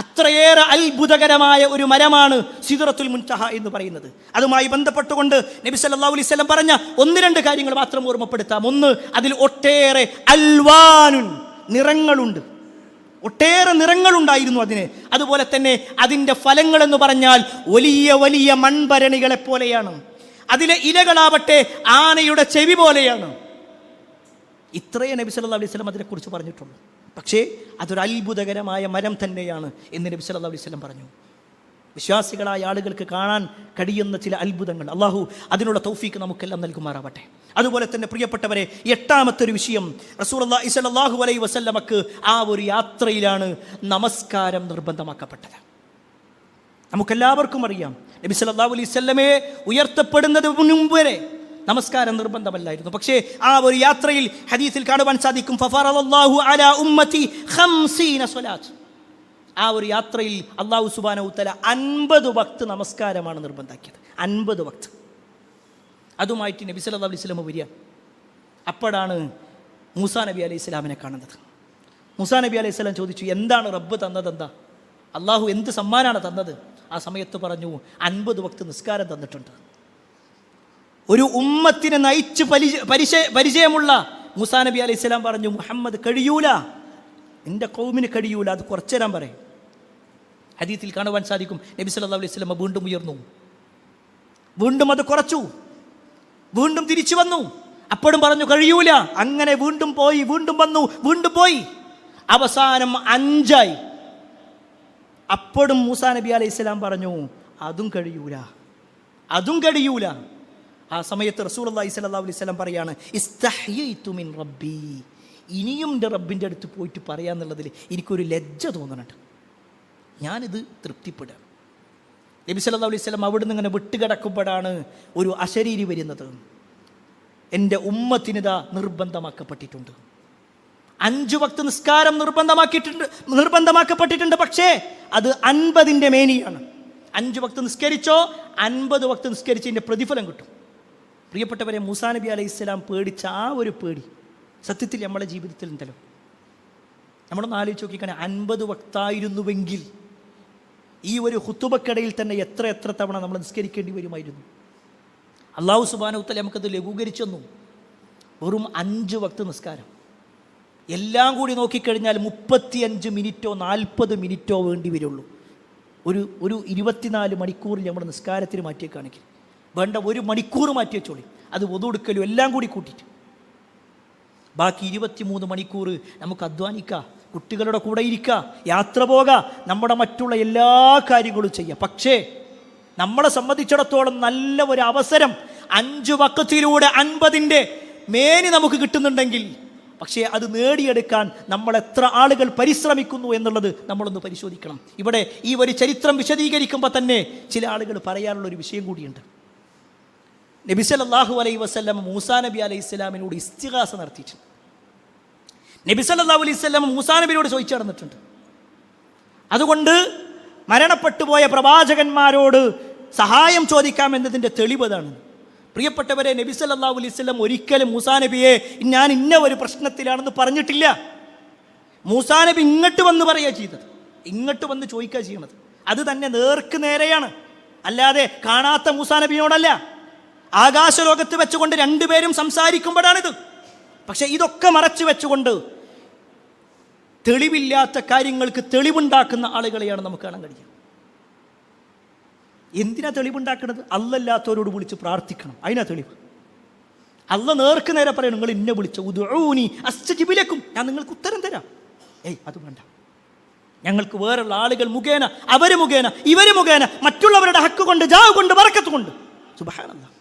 അത്രയേറെ അത്ഭുതകരമായ ഒരു മരമാണ് സിദ്റത്തുൽ മുൻതഹ എന്ന് പറയുന്നത്. അതുമായി ബന്ധപ്പെട്ടുകൊണ്ട് നബി സല്ലല്ലാഹു അലൈഹി വസല്ലം പറഞ്ഞ 1-2 കാര്യങ്ങൾ മാത്രം ഓർമ്മപ്പെടുത്താം. ഒന്ന്, അതിൽ ഒട്ടേറെ അൽവാനുൻ, നിറങ്ങളുണ്ട്. ഒട്ടേറെ നിറങ്ങളുണ്ടായിരുന്നു അതിന്. അതുപോലെ തന്നെ അതിൻ്റെ ഫലങ്ങൾ എന്ന് പറഞ്ഞാൽ വലിയ വലിയ മൺഭരണികളെ പോലെയാണ്. അതിലെ ഇലകളാവട്ടെ ആനയുടെ ചെവി പോലെയാണ്. ഇത്രയേ നബി സല്ലല്ലാഹു അലൈഹി വസല്ലം അതിനെക്കുറിച്ച് പറഞ്ഞിട്ടുള്ളൂ. പക്ഷേ അതൊരു അത്ഭുതകരമായ മരം തന്നെയാണ് എന്ന് നബി സല്ലല്ലാഹു അലൈഹി വസല്ലം പറഞ്ഞു. വിശ്വാസികളായ ആളുകൾക്ക് കാണാൻ കഴിയുന്ന ചില അത്ഭുതങ്ങൾ അള്ളാഹു അതിനുള്ള തൗഫീക്ക് നമുക്കെല്ലാം നൽകുമാറാവട്ടെ. അതുപോലെ തന്നെ പ്രിയപ്പെട്ടവരെ, 8ാമത്തെ ഒരു വിഷയം, റസൂലുള്ളാഹി സ്വല്ലല്ലാഹു അലൈഹി വസല്ലമക്ക് ആ ഒരു യാത്രയിലാണ് നമസ്കാരം നിർബന്ധമാക്കപ്പെട്ടത്. നമുക്കെല്ലാവർക്കും അറിയാം, നബി സല്ലല്ലാഹു അലൈഹി വസല്ലമയെ ഉയർത്തപ്പെടുന്നതിന് മുൻപ് വരെ നമസ്കാരം നിർബന്ധമല്ലായിരുന്നു. പക്ഷേ ആ ഒരു യാത്രയിൽ ഹദീസിൽ കാണുവാൻ സാധിക്കും, ഫഫറദല്ലാഹു അലാ ഉമ്മത്തി 50 സ്വലാത്ത്. ആ ഒരു യാത്രയിൽ അല്ലാഹു സുബ്ഹാനഹു വതആല 50 വക്ത് നമസ്കാരമാണ് നിർബന്ധാക്കിയത്. 50 വക്ത്. അതുമായിട്ട് നബി സല്ലല്ലാഹു അലൈഹി വസല്ലം വരിക. അപ്പോഴാണ് മൂസാ നബി അലൈഹി സ്വലാമിനെ കാണുന്നത്. മൂസാ നബി അലൈഹി സ്വലാം ചോദിച്ചു, എന്താണ് റബ്ബ് തന്നത്? എന്താ അള്ളാഹു എന്ത് സമ്മാനാണ് തന്നത്? ആ സമയത്ത് പറഞ്ഞു, 50 വക്ത് നിസ്കാരം തന്നിട്ടുണ്ട്. ഒരു ഉമ്മത്തിനെ നയിച്ച് പരിചയമുള്ള മൂസാ നബി അലൈഹി സ്വലാം പറഞ്ഞു, മുഹമ്മദ് കഴിയൂല, നിന്റെ ഖൗമിന് കഴിയൂല, അത് കുറച്ചു തരാൻ പറയും. ഹദീസിൽ കാണുവാൻ സാധിക്കും, നബി സല്ലല്ലാഹു അലൈഹി വസല്ലം വീണ്ടും ഉയർന്നു, വീണ്ടും അത് കുറച്ചു, വീണ്ടും തിരിച്ചു വന്നു, അപ്പോഴും പറഞ്ഞു കഴിയൂല. അങ്ങനെ വീണ്ടും പോയി, വീണ്ടും വന്നു, വീണ്ടും പോയി, അവസാനം 5 അപ്പോഴും മൂസാ നബി അലൈഹി സ്വലാം പറഞ്ഞു, അതും കഴിയൂല, അതും കഴിയൂല. ആ സമയത്ത് റസൂലുള്ളാഹി സ്വല്ലല്ലാഹു അലൈഹി വസല്ലം പറയാണ്, ഇസ്തഹ്യയ്തു മിൻ റബ്ബി, ഇനിയും എൻ്റെ റബ്ബിൻ്റെ അടുത്ത് പോയിട്ട് പറയാന്നുള്ളതിൽ എനിക്കൊരു ലജ്ജ തോന്നുന്നുണ്ട്, ഞാനിത് തൃപ്തിപ്പെടാം. നബി സല്ലല്ലാഹു അലൈഹി വസല്ലം അവിടുന്ന് ഇങ്ങനെ വിട്ടുകിടക്കുമ്പോഴാണ് ഒരു അശരീരി വരുന്നത്. എൻ്റെ ഉമ്മത്തിനിതാ നിർബന്ധമാക്കപ്പെട്ടിട്ടുണ്ട്, 5 വക്ത് നിസ്കാരം നിർബന്ധമാക്കപ്പെട്ടിട്ടുണ്ട്. പക്ഷേ അത് 50ന്റെ മേനിയാണ്. 5 വക്ത് നിസ്കരിച്ചോ 50 വക്ത് നിസ്കരിച്ചതിൻ്റെ പ്രതിഫലം കിട്ടും. പ്രിയപ്പെട്ടവരെ, മൂസാ നബി അലൈഹി സ്വലാം പേടിച്ച ആ ഒരു പേടി സത്യത്തിൽ നമ്മുടെ ജീവിതത്തിൽ ഉണ്ടല്ലോ. നമ്മളൊന്ന് ആലോചിച്ച് നോക്കിക്കാണെ, 50 വക്തായിരുന്നുവെങ്കിൽ ഈ ഒരു ഖുതുബക്കിടയിൽ തന്നെ എത്ര തവണ നമ്മൾ നിസ്കരിക്കേണ്ടി വരുമായിരുന്നു. അല്ലാഹു സുബ്ഹാനഹു വതആല നമുക്കത് ലഘൂകരിച്ചു തന്നു. വെറും 5 വക്ത് നിസ്കാരം, എല്ലാം കൂടി നോക്കിക്കഴിഞ്ഞാൽ 35 മിനിറ്റോ 40 മിനിറ്റോ വേണ്ടി വരുള്ളൂ. ഒരു 24 മണിക്കൂറിൽ നമ്മുടെ നിസ്കാരത്തിന് മാറ്റിയേക്കാണെങ്കിൽ വേണ്ട 1 മണിക്കൂർ മാറ്റി വെച്ചോളി, അത് വദു എടുക്കലും എല്ലാം കൂടി കൂട്ടിയിട്ട്. ബാക്കി 23 മണിക്കൂർ നമുക്ക് അധ്വാനിക്കാം, കുട്ടികളുടെ കൂടെ ഇരിക്കുക, യാത്ര പോകാം, നമ്മുടെ മറ്റുള്ള എല്ലാ കാര്യങ്ങളും ചെയ്യാം. പക്ഷേ നമ്മളെ സംബന്ധിച്ചിടത്തോളം നല്ല ഒരു അവസരം 5 വക്തിലൂടെ 50ന്റെ മേനി നമുക്ക് കിട്ടുന്നുണ്ടെങ്കിൽ, പക്ഷേ അത് നേടിയെടുക്കാൻ നമ്മൾ എത്ര ആളുകൾ പരിശ്രമിക്കുന്നു എന്നുള്ളത് നമ്മളൊന്ന് പരിശോധിക്കണം. ഇവിടെ ഈ ഒരു ചരിത്രം വിശദീകരിക്കുമ്പോൾ തന്നെ ചില ആളുകൾ പറയാനുള്ളൊരു വിഷയം കൂടിയുണ്ട്. നബി സല്ലല്ലാഹു അലൈഹി വസല്ലം മൂസാ നബി അലൈഹി സ്വലാമിനോട് ഇസ്തിഗാസ നടത്തിയിട്ടുണ്ട്. നബി സല്ലല്ലാഹു അലൈഹി വസല്ലം മൂസാ നബിയോട് ചോദിച്ചു നടന്നിട്ടുണ്ട്. അതുകൊണ്ട് മരണപ്പെട്ടു പോയ പ്രവാചകന്മാരോട് സഹായം ചോദിക്കാം എന്നതിൻ്റെ തെളിവതാണ്. പ്രിയപ്പെട്ടവരെ, നബി സല്ലല്ലാഹു അലൈഹി വസല്ലം ഒരിക്കലും മൂസാ നബിയെ ഞാൻ ഇന്ന ഒരു പ്രശ്നത്തിലാണെന്ന് പറഞ്ഞിട്ടില്ല. മൂസാ നബി ഇങ്ങോട്ട് വന്ന് പറയുക ചെയ്തത്, ഇങ്ങോട്ട് വന്ന് ചോദിക്കുക ചെയ്യണത്. അത് തന്നെ നേർക്ക് നേരെയാണ്, അല്ലാതെ കാണാത്ത മൂസാ നബിയോടല്ല. ആകാശലോകത്ത് വെച്ചുകൊണ്ട് 2 പേരും സംസാരിക്കുമ്പോഴാണിത്. പക്ഷെ ഇതൊക്കെ മറച്ചു വെച്ചുകൊണ്ട് തെളിവില്ലാത്ത കാര്യങ്ങൾക്ക് തെളിവുണ്ടാക്കുന്ന ആളുകളെയാണ് നമുക്ക് കാണാൻ കഴിയുക. എന്തിനാ തെളിവുണ്ടാക്കുന്നത്? അല്ലല്ലാത്തവരോട് വിളിച്ച് പ്രാർത്ഥിക്കണം, അതിനാ തെളിവ്. അല്ല നേർക്ക് നേരെ പറയണം, നിങ്ങൾ ഇന്നെ വിളിച്ച ഉദ്ഉനി അസ്തജിബ് ലക്കും, ഞാൻ നിങ്ങൾക്ക് ഉത്തരം തരാം. അത് വേണ്ട, ഞങ്ങൾക്ക് വേറുള്ള ആളുകൾ മുഖേന, അവർ മുഖേന, ഇവർ മുഖേന, മറ്റുള്ളവരുടെ ഹക്ക് കൊണ്ട്, ജാവ് കൊണ്ട്, ബറക്കത്ത് കൊണ്ട്. സുബ്ഹാനല്ലാഹ്,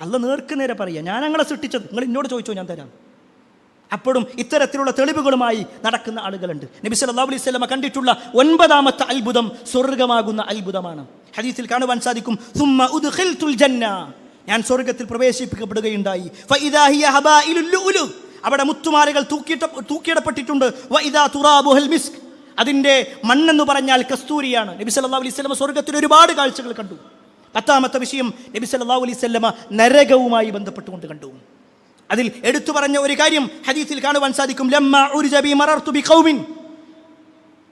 അല്ല നേർക്ക് നേരെ പറയുക, ഞാൻ ഞങ്ങളെ സൃഷ്ടിച്ചത്, നിങ്ങൾ എന്നോട് ചോദിച്ചോ, ഞാൻ തരാം. അപ്പോഴും ഇത്തരത്തിലുള്ള തെളിവുകളുമായി നടക്കുന്ന ആളുകളുണ്ട്. നബി സല്ലല്ലാഹു അലൈഹി വസല്ലം കണ്ടിട്ടുള്ള 9ാമത്തെ അത്ഭുതം സ്വർഗ്ഗമാകുന്ന അത്ഭുതമാണ്. ഹദീസിൽ കാണുവാൻ സാധിക്കും, സുമ്മ ഉദ്ഖിൽതുൽ ജന്ന, ഞാൻ സ്വർഗ്ഗത്തിൽ പ്രവേശിപ്പിക്കപ്പെടുകയുണ്ടായി. ഫഇദാ ഹിയ ഹബായിലുൽ ലുഉലു, അവിടെ മുത്തുമാലകൾ തൂക്കിയിടപ്പെട്ടിട്ടുണ്ട്. വഇദാ തുറാബുൽ മിസ്ക്, അതിൻ്റെ മണ്ണെന്ന് പറഞ്ഞാൽ കസ്തൂരിയാണ്. നബി സല്ലല്ലാഹു അലൈഹി വസല്ലം സ്വർഗ്ഗത്തിൽ ഒരുപാട് കാഴ്ചകൾ കണ്ടു. 10ാമത്തെ വിഷയം നബി സല്ലല്ലാഹു അലൈഹി വസല്ലം നരകവുമായി ബന്ധപ്പെട്ടുകൊണ്ട് കണ്ടു. അതിൽ എടുത്തു പറഞ്ഞ ഒരു കാര്യം ഹദീസിൽ കാണുവാൻ സാധിക്കും, ലമ്മാ ഉർജ ബി മറർതു ബി ഖൗമിൻ,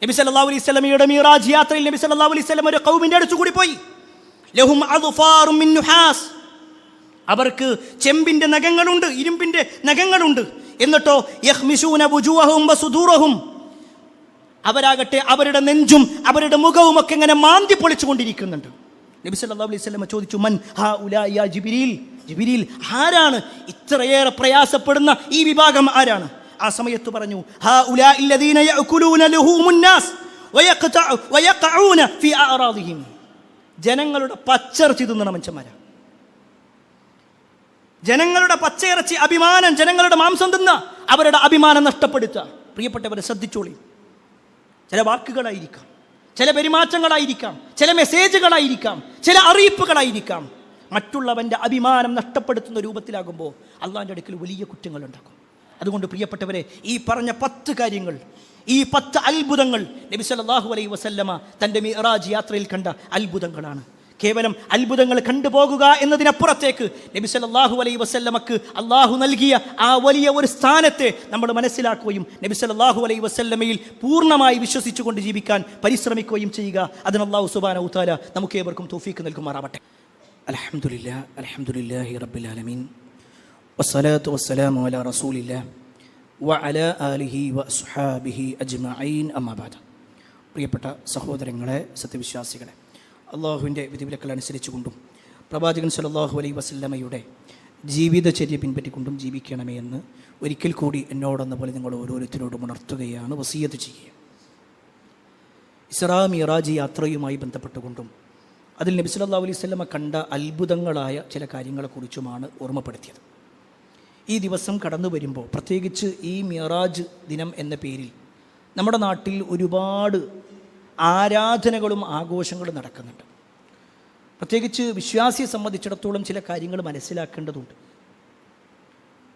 നബി സല്ലല്ലാഹു അലൈഹി വസല്ലമയുടെ മിറാജ് യാത്രയിൽ നബി സല്ലല്ലാഹു അലൈഹി വസല്ലം ഒരു ഖൗമിന്റെ അടുത്ത് കൂടി പോയി. ലഹും അദ്ഫാറും മിൻ നുഹാസ്, അവർക്ക് ചെമ്പിന്റെ നഖങ്ങളുണ്ട്, ഇരുമ്പിന്റെ നഖങ്ങളുണ്ട്. എന്നിട്ടോ യഖ്മിശൂന വുജൂഹും വസുദൂറഹും, അവരാകട്ടെ അവരുടെ നെഞ്ചും അവരുടെ മുഖവും ഒക്കെ ഇങ്ങനെ മാന്തി പൊളിച്ചുകൊണ്ടിരിക്കുന്നുണ്ട്. നബി സല്ലല്ലാഹു അലൈഹി വസല്ലം ചോദിച്ചു, മൻ ഹൗലാ യാ ജിബ്രീൽ, ജിബ്രീൽ ആരാണ് ഇത്രയേറെ പ്രയാസപ്പെടുന്ന ഈ വിഭാഗം ആരാണ്? ആ സമയത്ത് പറഞ്ഞു, ഹൗലാ അല്ലദീന യഅകുലൂന ലഹൂമുൻ നാസ് വയഖഊന ഫീ അഅറാദിഹിം, ജനങ്ങളുടെ പച്ചിറച്ചി തിന്നണ മനുഷ്യന്മാരാ. ജനങ്ങളുടെ പച്ചയിറച്ചി അഭിമാനം, ജനങ്ങളുടെ മാംസം തിന്ന അവരുടെ അഭിമാനം നഷ്ടപ്പെടുത്തുക. പ്രിയപ്പെട്ടവരെ ശ്രദ്ധിച്ചോളി. ചില വാക്കുകളായിരിക്കാം, ചില പെരുമാറ്റങ്ങളായിരിക്കാം, ചില മെസ്സേജുകളായിരിക്കാം, ചില അറിയിപ്പുകളായിരിക്കാം, മറ്റുള്ളവൻ്റെ അഭിമാനം നഷ്ടപ്പെടുത്തുന്ന രൂപത്തിലാകുമ്പോൾ അള്ളാഹിൻ്റെ അടുക്കൽ വലിയ കുറ്റങ്ങൾ ഉണ്ടാക്കും. അതുകൊണ്ട് പ്രിയപ്പെട്ടവരെ, ഈ പറഞ്ഞ 10 കാര്യങ്ങൾ, ഈ 10 അത്ഭുതങ്ങൾ നബി സല്ലല്ലാഹു അലൈഹി വസല്ലമ തൻ്റെ മിഅ്റാജ് യാത്രയിൽ കണ്ട അത്ഭുതങ്ങളാണ്. കേവലം അത്ഭുതങ്ങൾ കണ്ടുപോകുക എന്നതിനപ്പുറത്തേക്ക് നബി സല്ലല്ലാഹു അലൈഹി വസല്ലമക്ക് അള്ളാഹു നൽകിയ ആ വലിയ ഒരു സ്ഥാനത്തെ നമ്മൾ മനസ്സിലാക്കുകയും നബി സല്ലല്ലാഹു അലൈഹി വസല്ലമയിൽ പൂർണ്ണമായി വിശ്വസിച്ചുകൊണ്ട് ജീവിക്കാൻ പരിശ്രമിക്കുകയും ചെയ്യുക. അതിന് അല്ലാഹു സുബ്ഹാനഹു തആല നമുക്ക് ഏവർക്കും തൗഫീഖ് നൽകുമാറാവട്ടെ. അൽഹംദുലില്ലാഹി റബ്ബിൽ ആലമീൻ വസ്സലാത്തു വസ്സലാമു അലാ റസൂലില്ലാഹ് വഅലാ ആലിഹി വഅസ്ഹാബിഹി അജ്മഈൻ, അമ്മാ ബഅദ്. പ്രിയപ്പെട്ട സഹോദരങ്ങളെ, സത്യവിശ്വാസികളെ, അള്ളാഹുവിൻ്റെ വിധിവിലക്കൾ അനുസരിച്ചുകൊണ്ടും പ്രവാചകൻ സല്ലല്ലാഹു അലൈഹി വസല്ലമയുടെ ജീവിതചര്യ പിൻപറ്റിക്കൊണ്ടും ജീവിക്കണമേ എന്ന് ഒരിക്കൽ കൂടി എന്നോടെന്ന പോലെ നിങ്ങൾ ഓരോരുത്തരോടും ഉണർത്തുകയാണ്, വസിയത്ത് ചെയ്യുക. ഇസ്രാ മിഅ്റാജ് യാത്രയുമായി ബന്ധപ്പെട്ടുകൊണ്ടും അതിൽ നബി സല്ലല്ലാഹു അലൈഹി വസല്ലമ കണ്ട അത്ഭുതങ്ങളായ ചില കാര്യങ്ങളെക്കുറിച്ചുമാണ് ഓർമ്മപ്പെടുത്തിയത്. ഈ ദിവസം കടന്നു വരുമ്പോൾ, പ്രത്യേകിച്ച് ഈ മിഅ്റാജ് ദിനം എന്ന പേരിൽ നമ്മുടെ നാട്ടിൽ ഒരുപാട് ആരാധനകളും ആഘോഷങ്ങളും നടക്കുന്നുണ്ട്. പ്രത്യേകിച്ച് വിശ്വാസിയെ സംബന്ധിച്ചിടത്തോളം ചില കാര്യങ്ങൾ മനസ്സിലാക്കേണ്ടതുണ്ട്.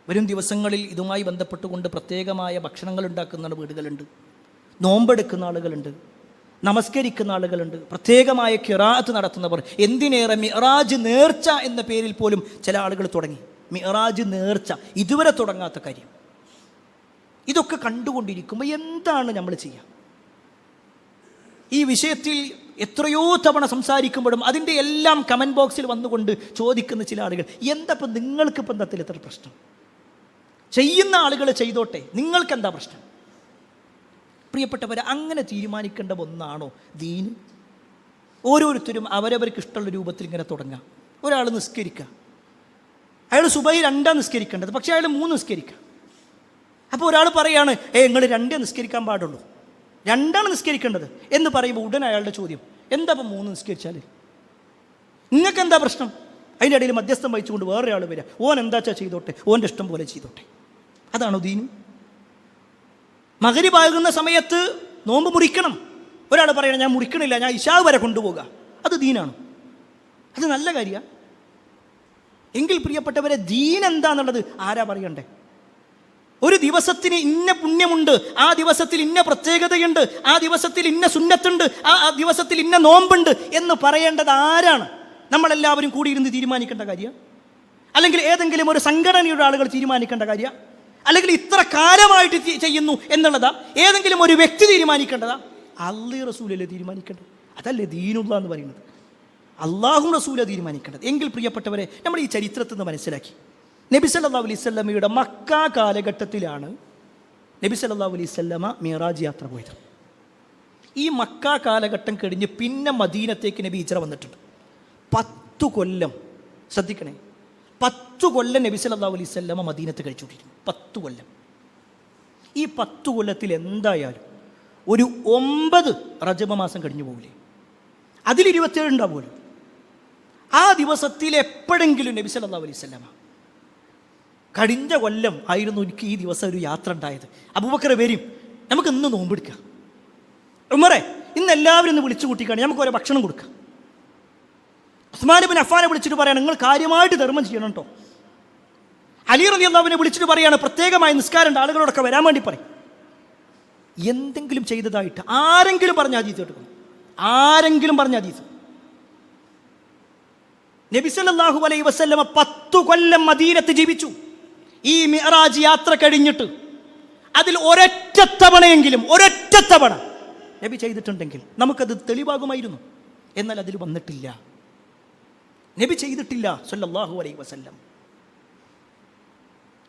വരും ദിവസങ്ങളിൽ ഇതുമായി ബന്ധപ്പെട്ടുകൊണ്ട് പ്രത്യേകമായ ഭക്ഷണങ്ങൾ ഉണ്ടാക്കുന്ന വീടുകളുണ്ട്, നോമ്പെടുക്കുന്ന ആളുകളുണ്ട്, നമസ്കരിക്കുന്ന ആളുകളുണ്ട്, പ്രത്യേകമായ ഖിറാഅത്ത് നടത്തുന്നവർ. എന്തിനേറെ മിഅ്റാജ് നേർച്ച എന്ന പേരിൽ പോലും ചില ആളുകൾ തുടങ്ങി. മിഅ്റാജ് നേർച്ച ഇതുവരെ തുടങ്ങാത്ത കാര്യം. ഇതൊക്കെ കണ്ടുകൊണ്ടിരിക്കുമ്പോൾ എന്താണ് നമ്മൾ ചെയ്യുക? ഈ വിഷയത്തിൽ എത്രയോ തവണ സംസാരിക്കുമ്പോഴും അതിൻ്റെ എല്ലാം കമൻറ്റ് ബോക്സിൽ വന്നുകൊണ്ട് ചോദിക്കുന്ന ചില ആളുകൾ, എന്തപ്പം നിങ്ങൾക്കിപ്പം എന്താ എത്ര പ്രശ്നം? ചെയ്യുന്ന ആളുകൾ ചെയ്തോട്ടെ, നിങ്ങൾക്കെന്താ പ്രശ്നം? പ്രിയപ്പെട്ടവരെ, അങ്ങനെ തീരുമാനിക്കേണ്ട ഒന്നാണോ ദീന്? ഓരോരുത്തരും അവരവർക്ക് ഇഷ്ടമുള്ള രൂപത്തിൽ ഇങ്ങനെ തുടങ്ങാം. ഒരാൾ നിസ്കരിക്കുക, അയാൾ സുബഹി 2 നിസ്കരിക്കേണ്ടത്, പക്ഷേ അയാൾ 3 നിസ്കരിക്കുക. അപ്പോൾ ഒരാൾ പറയാണ്, നിങ്ങൾ 2 നിസ്കരിക്കാൻ പാടുള്ളൂ, 2 നിസ്കരിക്കേണ്ടത് എന്ന് പറയുമ്പോൾ ഉടനെ അയാളുടെ ചോദ്യം, എന്താ ഇപ്പം 3 നിസ്കരിച്ചാൽ നിങ്ങൾക്ക് എന്താ പ്രശ്നം? അതിൻ്റെ ഇടയിൽ മധ്യസ്ഥം വഹിച്ചുകൊണ്ട് വേറെ ആൾ വരിക, ഓൻ എന്താച്ചാ ചെയ്തോട്ടെ, ഓൻ്റെ ഇഷ്ടം പോലെ ചെയ്തോട്ടെ. അതാണോ ദീന്? മഗ്‌രിബാകുന്ന സമയത്ത് നോമ്പ് മുറിക്കണം, ഒരാൾ പറയണം ഞാൻ മുറിക്കണില്ല, ഞാൻ ഇശാ വരെ കൊണ്ടുപോകുക, അത് ദീനാണ്? അത് നല്ല കാര്യമാണ്. എങ്കിൽ പ്രിയപ്പെട്ടവരെ, ദീൻ എന്താണെന്നുള്ളത് ആരാ പറയണ്ടേ? ഒരു ദിവസത്തിന് ഇന്ന പുണ്യമുണ്ട്, ആ ദിവസത്തിൽ ഇന്ന പ്രത്യേകതയുണ്ട്, ആ ദിവസത്തിൽ ഇന്ന സുന്നത്തുണ്ട്, ആ ദിവസത്തിൽ ഇന്ന നോമ്പുണ്ട് എന്ന് പറയേണ്ടത് ആരാണ്? നമ്മളെല്ലാവരും കൂടിയിരുന്ന് തീരുമാനിക്കേണ്ട കാര്യം? അല്ലെങ്കിൽ ഏതെങ്കിലും ഒരു സംഘടനയുടെ ആളുകൾ തീരുമാനിക്കേണ്ട കാര്യം? അല്ലെങ്കിൽ ഇത്ര കാലമായിട്ട് ചെയ്യുന്നു എന്നുള്ളതാ ഏതെങ്കിലും ഒരു വ്യക്തി തീരുമാനിക്കേണ്ടതാ? അല്ലാഹു റസൂലല്ലേ തീരുമാനിക്കേണ്ടത്? അതല്ലേ ദീനുള്ള എന്ന് പറയുന്നത്? അല്ലാഹു റസൂല തീരുമാനിക്കേണ്ടത്. എങ്കിൽ പ്രിയപ്പെട്ടവരെ, നമ്മൾ ഈ ചരിത്രത്തിൽ നിന്ന് മനസ്സിലാക്കി, നബി സല്ലല്ലാഹു അലൈഹി വസല്ലമയുടെ മക്ക കാലഘട്ടത്തിലാണ് നബി സല്ലല്ലാഹു അലൈഹി വസല്ലമ മിഅ്റാജ് യാത്ര പോയത്. ഈ മക്ക കാലഘട്ടം കഴിഞ്ഞ് പിന്നെ മദീനത്തേക്ക് നബി ഹിജ്റ വന്നിട്ടുണ്ട്. 10 കൊല്ലം, ശ്രദ്ധിക്കണേ, 10 കൊല്ലം നബി സല്ലല്ലാഹു അലൈഹി വസല്ലമ മദീനത്ത് കഴിച്ചുകൊണ്ടിരുന്നു. 10 കൊല്ലം. ഈ 10 കൊല്ലത്തിൽ എന്തായാലും ഒരു 9 റജബ് മാസം കഴിഞ്ഞു പോകില്ലേ? അതിൽ 27 ഉണ്ടാവുമല്ലോ. ആ ദിവസത്തിൽ എപ്പോഴെങ്കിലും നബി സല്ലല്ലാഹു അലൈഹി വസല്ലമ, കഴിഞ്ഞ കൊല്ലം ആയിരുന്നു എനിക്ക് ഈ ദിവസം ഒരു യാത്ര ഉണ്ടായത്, അബൂബക്കർ വരും, നമുക്ക് ഇന്ന് നോമ്പെടുക്കാം, ഉമറെ ഇന്ന് എല്ലാവരും ഇന്ന് വിളിച്ചു കൂട്ടിക്കാണ്, നമുക്ക് ഓരോ ഭക്ഷണം കൊടുക്കാം. ഉസ്മാൻ ഇബ്നു അഫ്ഫാനെ വിളിച്ചിട്ട് പറയാണ്, നിങ്ങൾ കാര്യമായിട്ട് ധർമ്മം ചെയ്യണം കേട്ടോ. അലി റളിയല്ലാഹു അൻഹുവിനെ വിളിച്ചിട്ട് പറയാണ്, പ്രത്യേകമായ നിസ്കാരം ആളുകളോടൊക്കെ വരാൻ വേണ്ടി പറയും. എന്തെങ്കിലും ചെയ്തതായിട്ട് ആരെങ്കിലും പറഞ്ഞ ഹദീസ് എടുക്കണം, ആരെങ്കിലും പറഞ്ഞ ഹദീസ്? നബി സല്ലല്ലാഹു അലൈഹി വസല്ലമ 10 കൊല്ലം മദീനത്ത് ജീവിച്ചു. ഈ മിഅ്റാജ് യാത്ര കഴിഞ്ഞിട്ട് അതിൽ ഒരൊറ്റ തവണ നബി ചെയ്തിട്ടുണ്ടെങ്കിൽ നമുക്കത് തെളിവാകുമായിരുന്നു. എന്നാൽ അതിൽ വന്നിട്ടില്ല, നബി ചെയ്തിട്ടില്ല സല്ലല്ലാഹു അലൈഹി വസല്ലം.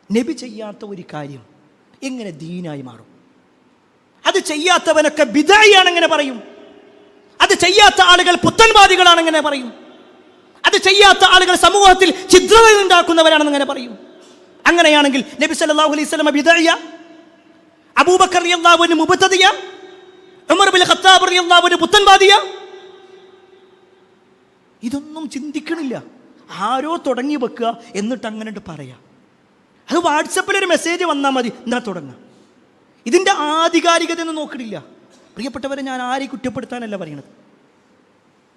നബി ചെയ്യാത്ത ഒരു കാര്യം എങ്ങനെ ദീനായി മാറും? അത് ചെയ്യാത്തവനൊക്കെ ബിദ്അയാണെങ്ങനെ പറയും? അത് ചെയ്യാത്ത ആളുകൾ പുത്തൻവാദികളാണെങ്ങനെ പറയും? അത് ചെയ്യാത്ത ആളുകൾ സമൂഹത്തിൽ ഛിദ്രത ഉണ്ടാക്കുന്നവരാണെന്നെങ്ങനെ പറയും? അങ്ങനെയാണെങ്കിൽ നബി സല്ലല്ലാഹു അലൈഹി വസല്ലം ബിദ്അയ, അബൂബക്കർ റളിയല്ലാഹു അൻഹു മുബ്തദിയ, ഉമർ ഇബ്നുൽ ഖത്താബ് റളിയല്ലാഹു അൻഹു പുത്തൻവാദിയ? ഇതൊന്നും ചിന്തിക്കണില്ല. ആരോ തുടങ്ങി വെക്കുക, എന്നിട്ട് അങ്ങനെ പറയാം. അത് വാട്സപ്പിൽ ഒരു മെസ്സേജ് വന്നാൽ മതി, എന്നാ തുടങ്ങാം. ഇതിൻ്റെ ആധികാരികതയൊന്നും നോക്കണില്ല. പ്രിയപ്പെട്ടവരെ, ഞാൻ ആരെയും കുറ്റപ്പെടുത്താനല്ല പറയുന്നത്.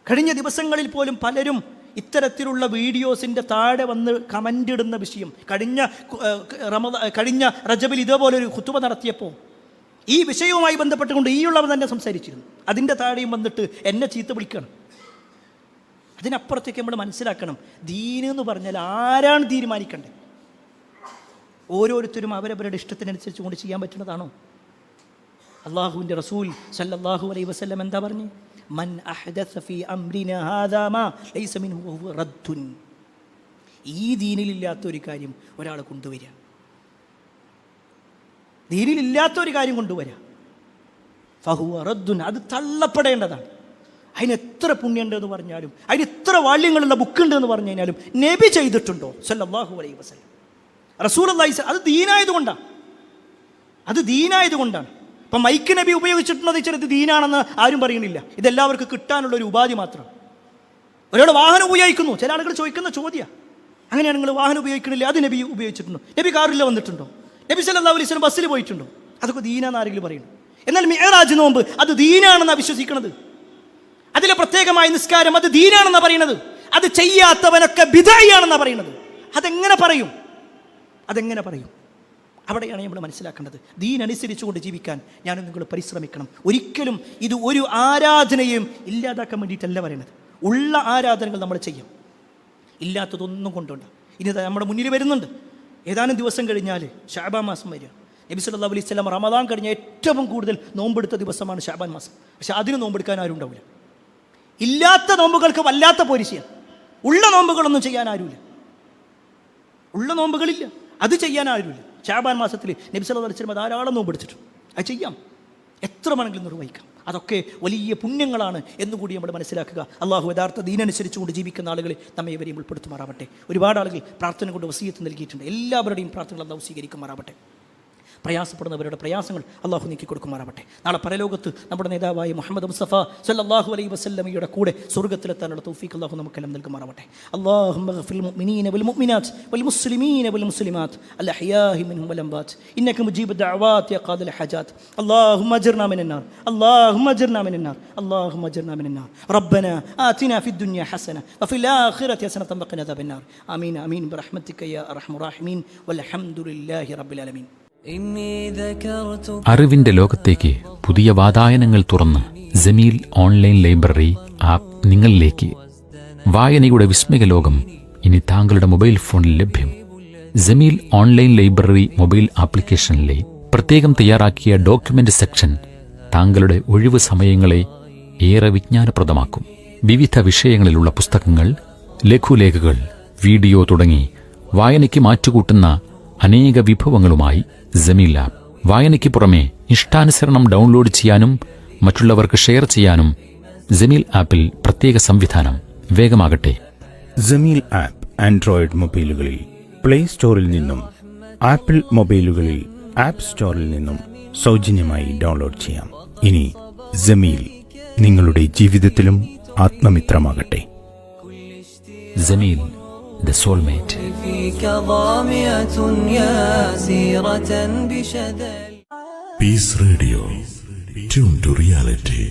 കഴിഞ്ഞ ദിവസങ്ങളിൽ പോലും പലരും ഇത്തരത്തിലുള്ള വീഡിയോസിൻ്റെ താഴെ വന്ന് കമൻ്റ് ഇടുന്ന വിഷയം, കഴിഞ്ഞ റജബിൽ ഇതേപോലെ ഒരു ഖുതുബ നടത്തിയപ്പോൾ ഈ വിഷയവുമായി ബന്ധപ്പെട്ടുകൊണ്ട് ഈയുള്ളവർ തന്നെ സംസാരിച്ചിരുന്നു. അതിൻ്റെ താഴെയും വന്നിട്ട് എന്നെ ചീത്ത വിളിക്കണം. അതിനപ്പുറത്തേക്ക് നമ്മൾ മനസ്സിലാക്കണം, ദീന് എന്ന് പറഞ്ഞാൽ ആരാണ് തീരുമാനിക്കേണ്ടത്? ഓരോരുത്തരും അവരവരുടെ ഇഷ്ടത്തിനനുസരിച്ച് കൊണ്ട് ചെയ്യാൻ പറ്റുന്നതാണോ? അള്ളാഹുവിൻ്റെ റസൂൽ സല്ലല്ലാഹു അലൈഹി വസല്ലം എന്താ പറഞ്ഞു? മൻ അഹ്ദസ ഫീ അംരിനാ ഹാദാ മാ ലൈസ മിൻഹു ഫഹുവ റദ്ദുൻ. ഈ ദീനിലില്ലാത്ത ഒരു കാര്യം ഒരാൾ കൊണ്ടുവരിക, ദീനിലില്ലാത്ത ഒരു കാര്യം കൊണ്ടുവരിക, ഫഹുവ റദ്ദുൻ, അത് തള്ളപ്പെടേണ്ടതാണ്. അതിന് എത്ര പുണ്യമുണ്ടെന്ന് പറഞ്ഞാലും, അതിന് ഇത്ര വാല്യങ്ങളുള്ള ബുക്കുണ്ടെന്ന് പറഞ്ഞു കഴിഞ്ഞാലും നബി ചെയ്തിട്ടുണ്ടോ സല്ലല്ലാഹു അലൈഹി വസല്ലം? റസൂലുള്ളാഹി അത് ദീനായതുകൊണ്ടാണ്, അത് ദീനായതുകൊണ്ടാണ്. ഇപ്പം മൈക്ക് നബി ഉപയോഗിച്ചിട്ടുള്ളത് ചിലത് ദീനാണെന്ന് ആരും പറയണില്ല. ഇതെല്ലാവർക്കും കിട്ടാനുള്ള ഒരു ഉപാധി മാത്രം. ഒരാൾ വാഹനം ഉപയോഗിക്കുന്നു, ചില ആളുകൾ ചോദിക്കുന്ന ചോദ്യം, അങ്ങനെയാണ് നിങ്ങൾ വാഹനം ഉപയോഗിക്കണില്ല, അത് നബി ഉപയോഗിച്ചിട്ടുണ്ടോ? നബി കാറിൽ വന്നിട്ടുണ്ടോ? നബി സല്ലല്ലാഹു അലൈഹി വസല്ലം ബസ്സിൽ പോയിട്ടുണ്ടോ? അതൊക്കെ ദീനാന്ന് ആരെങ്കിലും പറയുന്നു? എന്നാൽ മിഅ്റാജ് നോമ്പ് അത് ദീനാണെന്നാണ് വിശ്വസിക്കുന്നത്. അതിലെ പ്രത്യേകമായ നിസ്കാരം അത് ദീനാണെന്നാണ് പറയുന്നത്. അത് ചെയ്യാത്തവനൊക്കെ ബിദ്അയാണെന്നാണ് പറയുന്നത്. അതെങ്ങനെ പറയും? അതെങ്ങനെ പറയും? അവിടെയാണ് നമ്മൾ മനസ്സിലാക്കേണ്ടത്. ദീൻ അനുസരിച്ചുകൊണ്ട് ജീവിക്കാൻ ഞാനും നിങ്ങൾ പരിശ്രമിക്കണം. ഒരിക്കലും ഇത് ഒരു ആരാധനയും ഇല്ലാതാക്കാൻ വേണ്ടിയിട്ടല്ല പറയുന്നത്. ഉള്ള ആരാധനകൾ നമ്മൾ ചെയ്യാം, ഇല്ലാത്തതൊന്നും കൊണ്ടുണ്ട്. ഇനി നമ്മുടെ മുന്നിൽ വരുന്നുണ്ട്, ഏതാനും ദിവസം കഴിഞ്ഞാൽ ശഅബാൻ മാസം വരിക. നബി സല്ലല്ലാഹു അലൈഹി വസല്ലം റമദാൻ കഴിഞ്ഞ ഏറ്റവും കൂടുതൽ നോമ്പെടുത്ത ദിവസമാണ് ശഅബാൻ മാസം. പക്ഷെ അതിന് നോമ്പെടുക്കാൻ ആരും ഉണ്ടാവില്ല. ഇല്ലാത്ത നോമ്പുകൾക്ക് വല്ലാത്ത പോലീസിയാണ്. ഉള്ള നോമ്പുകളൊന്നും ചെയ്യാൻ ആരുമില്ല, ഉള്ള നോമ്പുകളില്ല, അത് ചെയ്യാൻ ആരുമില്ല. ശഅബാൻ മാസത്തിൽ നബി സല്ലല്ലാഹു അലൈഹി വസല്ലം ധാരാളം നോമ്പെടുത്തിട്ടുണ്ട്. അത് ചെയ്യാം, എത്ര വേണമെങ്കിലും നിർവഹിക്കാം. അതൊക്കെ വലിയ പുണ്യങ്ങളാണ് എന്നുകൂടി നമ്മൾ മനസ്സിലാക്കുക. അള്ളാഹു യഥാർത്ഥ ദീനനുസരിച്ചുകൊണ്ട് ജീവിക്കുന്ന ആളുകളെ നമ്മെ ഇവരെയും ഉൾപ്പെടുത്തുമാറാവട്ടെ. ഒരുപാട് ആളുകൾ പ്രാർത്ഥന കൊണ്ട് വസിയത്ത് നൽകിയിട്ടുണ്ട്. എല്ലാവരുടെയും പ്രാർത്ഥനകൾ അള്ളാഹു സ്വീകരിക്കുമാറാവട്ടെ. പ്രയാസപ്പെടുന്നവരുടെ പ്രയാസങ്ങൾ അള്ളാഹു നീക്കി കൊടുക്കുമാറാവട്ടെ. നാളെ പരലോകത്ത് നമ്മുടെ നേതാവായ മുഹമ്മദ് മുസ്തഫ സല്ലല്ലാഹു അലൈഹി വസല്ലമയുടെ കൂടെ സ്വർഗ്ഗത്തിലെത്താനുള്ള തൗഫീഖ് അള്ളാഹു നമുക്കെല്ലാം നൽകുമാറാവട്ടെ. അല്ലാഹുമ്മ ഗ്ഫിർ ലിൽ മുഅ്മിനീന വൽ മുഅ്മിനാത്ത് വൽ മുസ്ലിമീന വൽ മുസ്ലിമാത്ത് അൽ അഹ്യാഇ മിൻഹും വൽ അംവാത്ത് ഇന്നക മുജീബു ദഅവാത് യാ ഖാദിൽ ഹജാത്ത്. അല്ലാഹുമ്മ അജിർനാ മിനൻ നാർ, അല്ലാഹുമ്മ അജിർനാ മിനൻ നാർ, അല്ലാഹുമ്മ അജിർനാ മിനൻ നാർ. റബ്ബനാ ആതിനാ ഫിദ് ദുനിയ ഹസന വഫിൽ ആഖിറതി ഹസനതൻ വഖിനാ അദാബൻ നാർ. ആമീൻ ആമീൻ ബിറഹ്മതിക യാ അർഹമർ റഹീമീൻ വൽഹംദുലില്ലാഹി റബ്ബിൽ ആലമീൻ. അറിവിന്റെ ലോകത്തേക്ക് പുതിയ വാതായനങ്ങൾ തുറന്ന് ജമീൽ ഓൺലൈൻ ലൈബ്രറി ആപ്പ് നിങ്ങളിലേക്ക്. വായനയുടെ വിസ്മയ ലോകം ഇനി താങ്കളുടെ മൊബൈൽ ഫോണിൽ ലഭ്യം. ജമീൽ ഓൺലൈൻ ലൈബ്രറി മൊബൈൽ ആപ്ലിക്കേഷനിലെ പ്രത്യേകം തയ്യാറാക്കിയ ഡോക്യുമെന്റ് സെക്ഷൻ താങ്കളുടെ ഒഴിവ് സമയങ്ങളെ ഏറെ വിജ്ഞാനപ്രദമാക്കും. വിവിധ വിഷയങ്ങളിലുള്ള പുസ്തകങ്ങൾ, ലഘുലേഖകൾ, വീഡിയോ തുടങ്ങി വായനയ്ക്ക് മാറ്റുകൂട്ടുന്ന അനേക വിഭവങ്ങളുമായി ജമീൽ ആപ്പ്. വായനയ്ക്ക് പുറമെ ഇഷ്ടാനുസരണം ഡൗൺലോഡ് ചെയ്യാനും മറ്റുള്ളവർക്ക് ഷെയർ ചെയ്യാനും ജമീൽ ആപ്പിൽ പ്രത്യേക സംവിധാനം. വേഗമാകട്ടെ. ജമീൽ ആപ്പ് ആൻഡ്രോയിഡ് മൊബൈലുകളിൽ പ്ലേ സ്റ്റോറിൽ നിന്നും ആപ്പിൾ മൊബൈലുകളിൽ ആപ്പ് സ്റ്റോറിൽ നിന്നും സൗജന്യമായി ഡൗൺലോഡ് ചെയ്യാം. ഇനി ജമീൽ നിങ്ങളുടെ ജീവിതത്തിലും ആത്മമിത്രമാകട്ടെ. Jameel, the soulmate. Peace Radio, tune to reality.